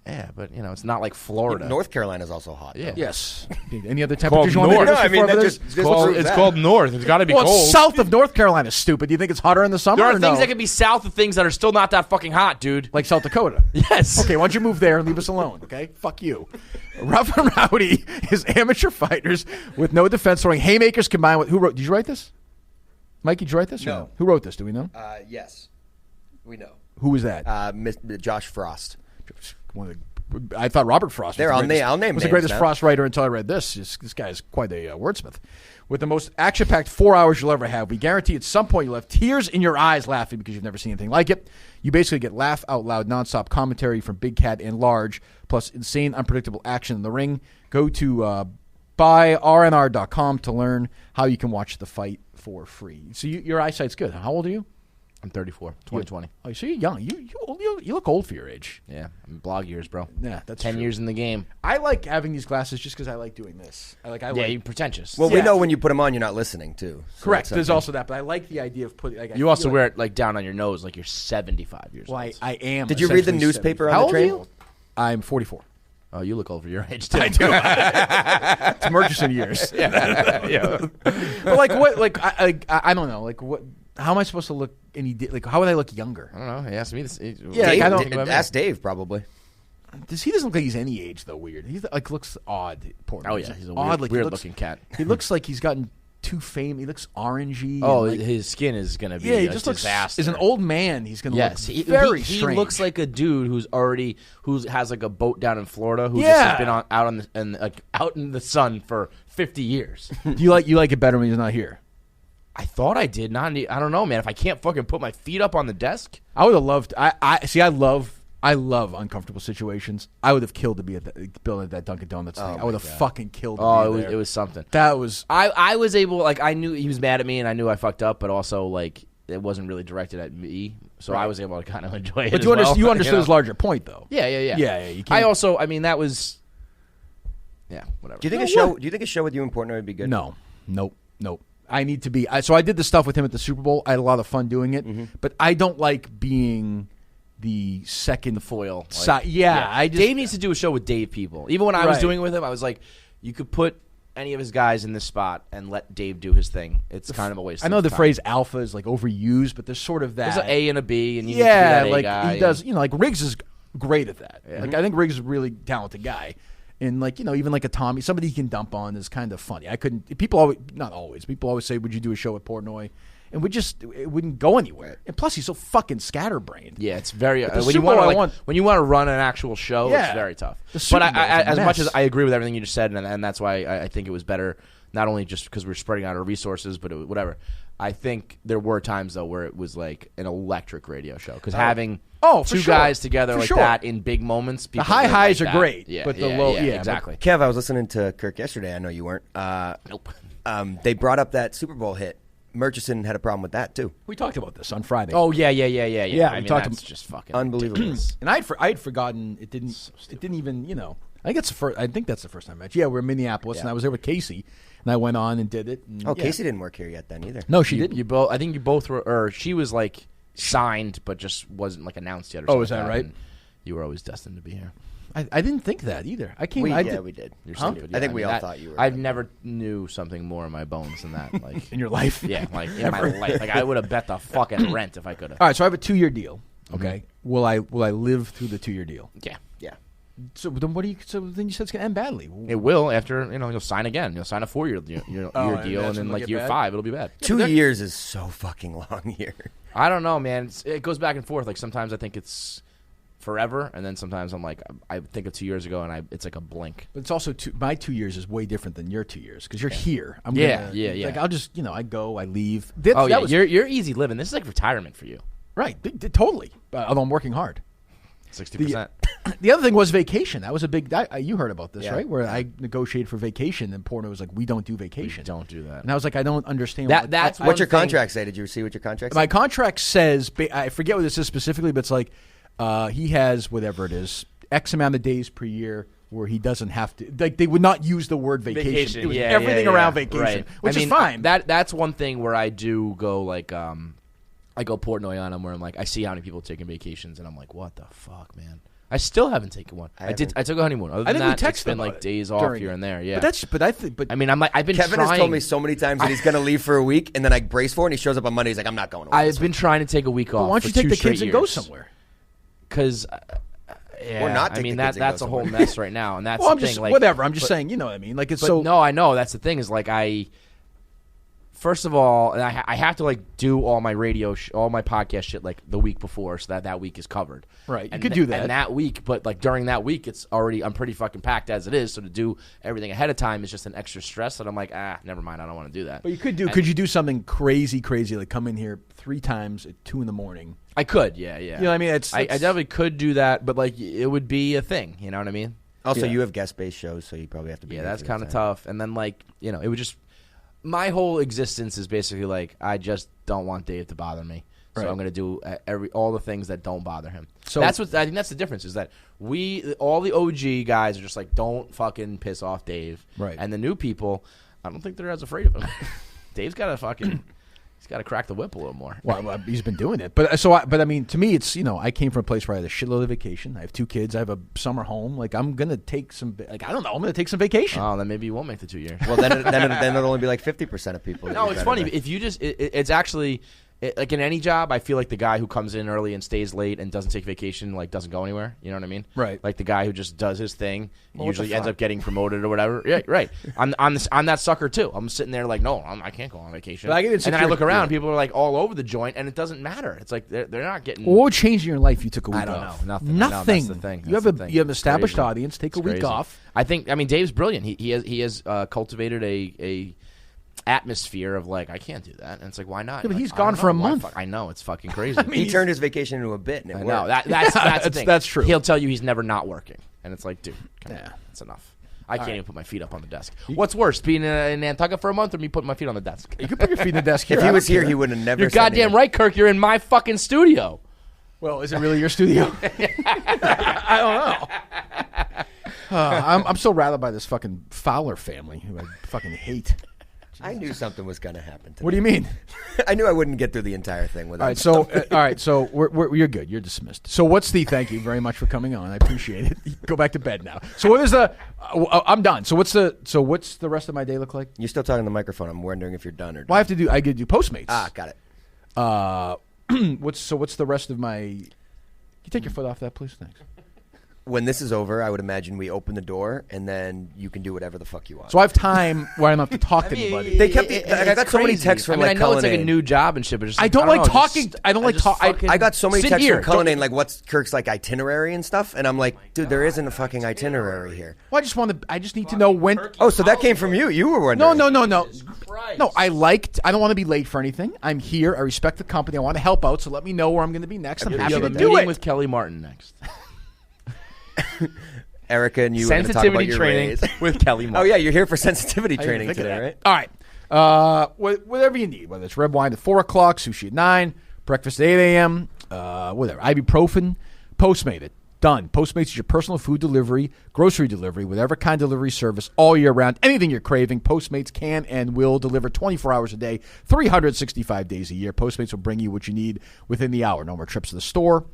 Yeah, but it's not like Florida. North Carolina is also hot. Yeah. Yes. Any other temperatures you want north. to It's called north. It's got to be cold. It's south of North Carolina, stupid. Do you think it's hotter in the summer? There are things that can be south of things that are still not that fucking hot, dude. Like South Dakota. Yes. Okay, why don't you move there and leave us alone, okay? Fuck you. Rough and Rowdy is amateur fighters with no defense throwing haymakers combined with... Did you write this? Mike, did you write this? No. Who wrote this? Do we know? Yes. We know. Who was that? Josh Frost. I thought Robert Frost was the greatest Frost writer until I read this. This guy is quite a wordsmith. With the most action-packed 4 hours you'll ever have, we guarantee at some point you'll have tears in your eyes laughing because you've never seen anything like it. You basically get laugh-out-loud, nonstop commentary from Big Cat and Large, plus insane, unpredictable action in the ring. Go to buyrnr.com to learn how you can watch the fight for free. So your eyesight's good. How old are you? I'm 34, 2020. Oh, so you're young. You look old for your age. Yeah, I'm blog years, bro. Yeah, that's 10 true. years in the game. I like having these glasses just because I like doing this. You're pretentious. Well, we know when you put them on, you're not listening, too. So correct. There's also that, but I like the idea of putting... you also wear it like down on your nose like you're 75 years old. Well, I am. Did you read the newspaper on the train? How old are you? I'm 44. Oh, you look over your age, too. I do. It's Murchison years. Yeah. But like what? Like I don't know. Like what? How am I supposed to look? How would I look younger? I don't know. He asked me this. Yeah, Dave, I don't. Ask Dave probably. He doesn't look like he's any age though. Weird. He looks odd. Poor. Oh yeah, he's a odd, weird looking cat. He looks like he's gotten too famous. He looks orangey. Oh, his skin is gonna be he a just disaster. Looks as an old man. He's gonna look he very he strange. looks like a dude who has like a boat down in Florida who's just been out in the sun for 50 years. You like it better when he's not here. I thought I did. I don't know, man. If I can't fucking put my feet up on the desk, I would have loved. I love uncomfortable situations. I would have killed to be building that Dunkin' Donuts thing. I would have fucking killed. It was something. That was. I was able. I knew he was mad at me, and I knew I fucked up, but also it wasn't really directed at me, so I was able to kind of enjoy it. But you understood his larger point, though. Yeah. You can't. That was. Yeah, whatever. Do you think a show with you and Portnoy would be good? No, nope. I need to be. So I did the stuff with him at the Super Bowl. I had a lot of fun doing it, but I don't like being the second foil. Dave needs to do a show with Dave people. Even when I was doing it with him, I was like, you could put any of his guys in this spot and let Dave do his thing. It's kind of a waste. I know of the time. phrase alpha is like overused, but there's sort of that. There's an A and a B, and you need to be that A guy. He does. Like Riggs is great at that. Yeah. Like I think Riggs is a really talented guy. And even like a Tommy, somebody you can dump on is kind of funny. People always say, would you do a show with Portnoy? And it wouldn't go anywhere. And plus, he's so fucking scatterbrained. Yeah, it's very when you want to run an actual show, it's very tough. But as much as I agree with everything you just said, and that's why I think it was better, not only just because we're spreading out our resources, but whatever. I think there were times though where it was like an electric radio show because having two guys together that in big moments, the highs are great, but the low, exactly. Kev, I was listening to Kirk yesterday. I know you weren't. Nope. They brought up that Super Bowl hit. Murchison had a problem with that too. We talked about this on Friday. Oh yeah. I mean, talked that's just fucking unbelievable. And I had forgotten it didn't even I think that's the first time I met you. Yeah, we're in Minneapolis, and I was there with Casey, and I went on and did it. And, Casey didn't work here yet then either. No, she didn't. You both. I think you both were, or she was like signed, but just wasn't like announced yet. Or something is that right? You were always destined to be here. I didn't think that either. I came. We did. did. Huh? I think we all thought you were. I never knew something more in my bones than that. Like in your life. Yeah, like in my life. Like I would have bet the fucking rent if I could have. All right, so I have a 2-year deal. Okay, will I live through the 2-year deal? Yeah. So then then you said it's gonna end badly. It will after you'll sign again. You'll sign a 4-year deal, and then like year 5 it'll be bad. 2 years is so fucking long here. I don't know, man. It goes back and forth. Like sometimes I think it's forever, and then sometimes I'm like, I think of 2 years ago, and it's like a blink. But it's also my 2 years is way different than your 2 years because you're here. Yeah. Like I'll just I go, I leave. You're easy living. This is like retirement for you, right? Totally. Although I'm working hard. 60%. The other thing was vacation. That was a big. You heard about this, right? Where I negotiated for vacation, and Porno was like, "We don't do vacation. We don't do that." And I was like, "I don't understand." That's what's your contract say? Did you see what your contract said? My contract says, I forget what this is specifically, but it's like he has whatever it is, X amount of days per year where he doesn't have to. Like they would not use the word vacation. It was everything around vacation, which is fine. That's one thing where I do go like. I go Portnoy on him where I'm like, I see how many people are taking vacations, and I'm like, what the fuck, man? I still haven't taken one. I took a honeymoon. Other than that, it's been like days off here and there. Yeah, but I mean, I'm like, I've been. Kevin has told me so many times that he's going to leave for a week, and then I brace for it, and he shows up on Monday. He's like, I'm not going away. I've been trying to take a week off. Why don't you take the kids and go somewhere? Because. Or not. I mean that's a whole mess right now, and that's the thing. Whatever. I'm just saying. You know what I mean? Like it's so. No, I know. That's the thing. Is like First of all, I have to like do all my all my podcast shit like the week before, so that week is covered. Right, you could do that. And that week, but like during that week, I'm pretty fucking packed as it is. So to do everything ahead of time is just an extra stress. And I'm like, never mind, I don't want to do that. But you could do. Could you do something crazy, like come in here 3 times at 2 a.m? I could, yeah. You know what I mean? I definitely could do that, but like it would be a thing. You know what I mean? Also, you have guest-based shows, so you probably have to be. Yeah, that's kind of tough. And then like it would just. My whole existence is basically like I just don't want Dave to bother me, so I'm going to do all the things that don't bother him. So I think that's the difference is that all the OG guys are just like don't fucking piss off Dave, right? And the new people, I don't think they're as afraid of him. Dave's got to he's got to crack the whip a little more. Well, he's been doing it, but I mean, to me, it's I came from a place where I had a shitload of vacation. I have 2 kids. I have a summer home. Like I'm gonna take some. Like I don't know. I'm gonna take some vacation. Oh, then maybe you won't make the 2 years. Well, then it'll only be like 50% of people. No, it's funny if you just. It's actually. Like in any job, I feel like the guy who comes in early and stays late and doesn't take vacation, like doesn't go anywhere. You know what I mean? Right. Like the guy who just does his thing usually ends up getting promoted or whatever. Yeah, right. I'm that sucker too. I'm sitting there like, no, I can't go on vacation. But and then I look around, people are like all over the joint, and it doesn't matter. It's like they're not getting. What would change in your life if you took a week off? I don't know. Nothing. Nothing. No, that's the thing. You have an established audience. Take a week off. I mean, Dave's brilliant. He has cultivated a atmosphere of like I can't do that, and it's like why not? Yeah, but like, he's gone for a month. I know it's fucking crazy. I mean, he turned his vacation into a bit. And it I know worked. that's the thing. That's true. He'll tell you he's never not working, and it's like, dude, that's enough. I can't even put my feet up on the desk. What's worse, being in Nantucket for a month or me putting my feet on the desk? You could put your feet in the desk here. If he was here, he would have never. You're goddamn right, Kirk. You're in my fucking studio. Well, is it really your studio? I don't know. I'm so rattled by this fucking Fowler family who I fucking hate. I knew something was going to happen. What do you mean? I knew I wouldn't get through the entire thing without. All right, so you're good. You're dismissed. So what's the? Thank you very much for coming on. I appreciate it. Go back to bed now. So what is the? I'm done. So what's the rest of my day look like? You're still talking to the microphone. I'm wondering if you're done or done. Well, I get to do Postmates. Got it. What's the rest of my? Can you take your foot off that, please? Thanks. When this is over, I would imagine we open the door and then you can do whatever the fuck you want. So I have time where I don't have to talk to anybody. They kept. I got so many texts from I know it's like a new job and shit, but just I don't like talking. I don't like talking. I got so many texts from Cullinane, like what's Kirk's like itinerary and stuff, and I'm like, dude, there isn't a fucking itinerary here. Well, I just need to know when. Oh, so that came from you? You were wondering? No. No, I don't want to be late for anything. I'm here. I respect the company. I want to help out. So let me know where I'm going to be next. I'm happy to do it. With Kelly Martin next. Erica and you sensitivity training with Kelly Martin. Oh yeah, you're here for sensitivity training today, right? All right. Whatever you need, whether it's red wine at 4 o'clock, sushi at 9, breakfast at 8 a.m., whatever. Ibuprofen, Postmate it. Done. Postmates is your personal food delivery, grocery delivery, whatever kind of delivery service all year round. Anything you're craving, Postmates can and will deliver 24 hours a day, 365 days a year. Postmates will bring you what you need within the hour. No more trips to the store.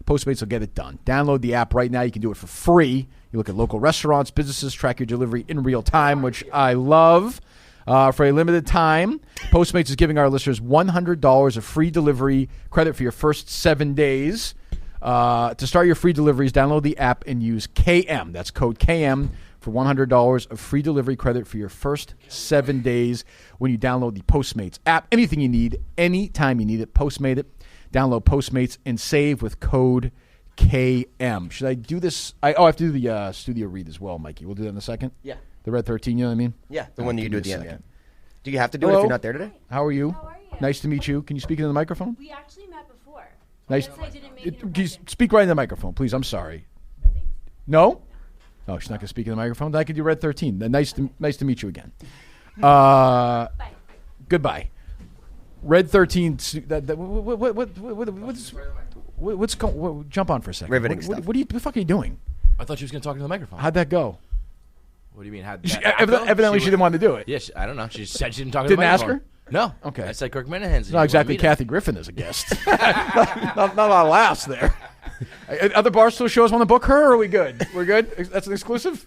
Postmates will get it done. Download the app right now. You can do it for free. You look at local restaurants, businesses, track your delivery in real time, which I love. For a limited time, Postmates is giving our listeners $100 of free delivery credit for your first 7 days. To start your free deliveries, download the app and use KM. That's code KM for $100 of free delivery credit for your first 7 days when you download the Postmates app. Anything you need, anytime you need it, Postmate it. Download Postmates and save with code KM. Should I do this? I have to do the studio read as well, Mikey. We'll do that in a second? Yeah. The Red 13, you know what I mean? Yeah, the one that you do at the end. Do you have to do it if you're not there today? How are you? Nice to meet you. Can you speak into the microphone? We actually met before. Nice. Speak right in the microphone, please. I'm sorry. No? No, she's not going to speak in the microphone. Then I could do Red 13. Nice to meet you again. Goodbye. Red 13. What's going? Jump on for a second. Riveting stuff. What the fuck are you doing? I thought she was going to talk to the microphone. How'd that go? What do you mean? Evidently, she didn't want to do it. Yeah, I don't know. She said she didn't talk to the microphone. Didn't ask her? No. Okay. I said Kirk Minihane's. Not exactly Kathy Griffin as a guest. not a lot of laughs there. Other Barstool shows want to book her, or are we good? We're good? That's an exclusive?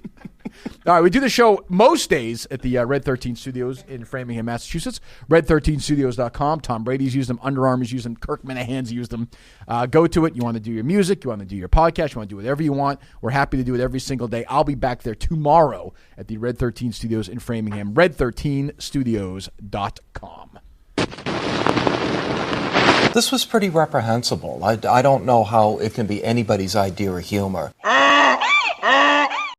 All right, we do the show most days at the Red 13 Studios in Framingham, Massachusetts. Red13studios.com. Tom Brady's used them. Under Armour's used them. Kirk Minahane's used them. Go to it. You want to do your music. You want to do your podcast. You want to do whatever you want. We're happy to do it every single day. I'll be back there tomorrow at the Red 13 Studios in Framingham. Red13studios.com. This was pretty reprehensible. I don't know how it can be anybody's idea of humor.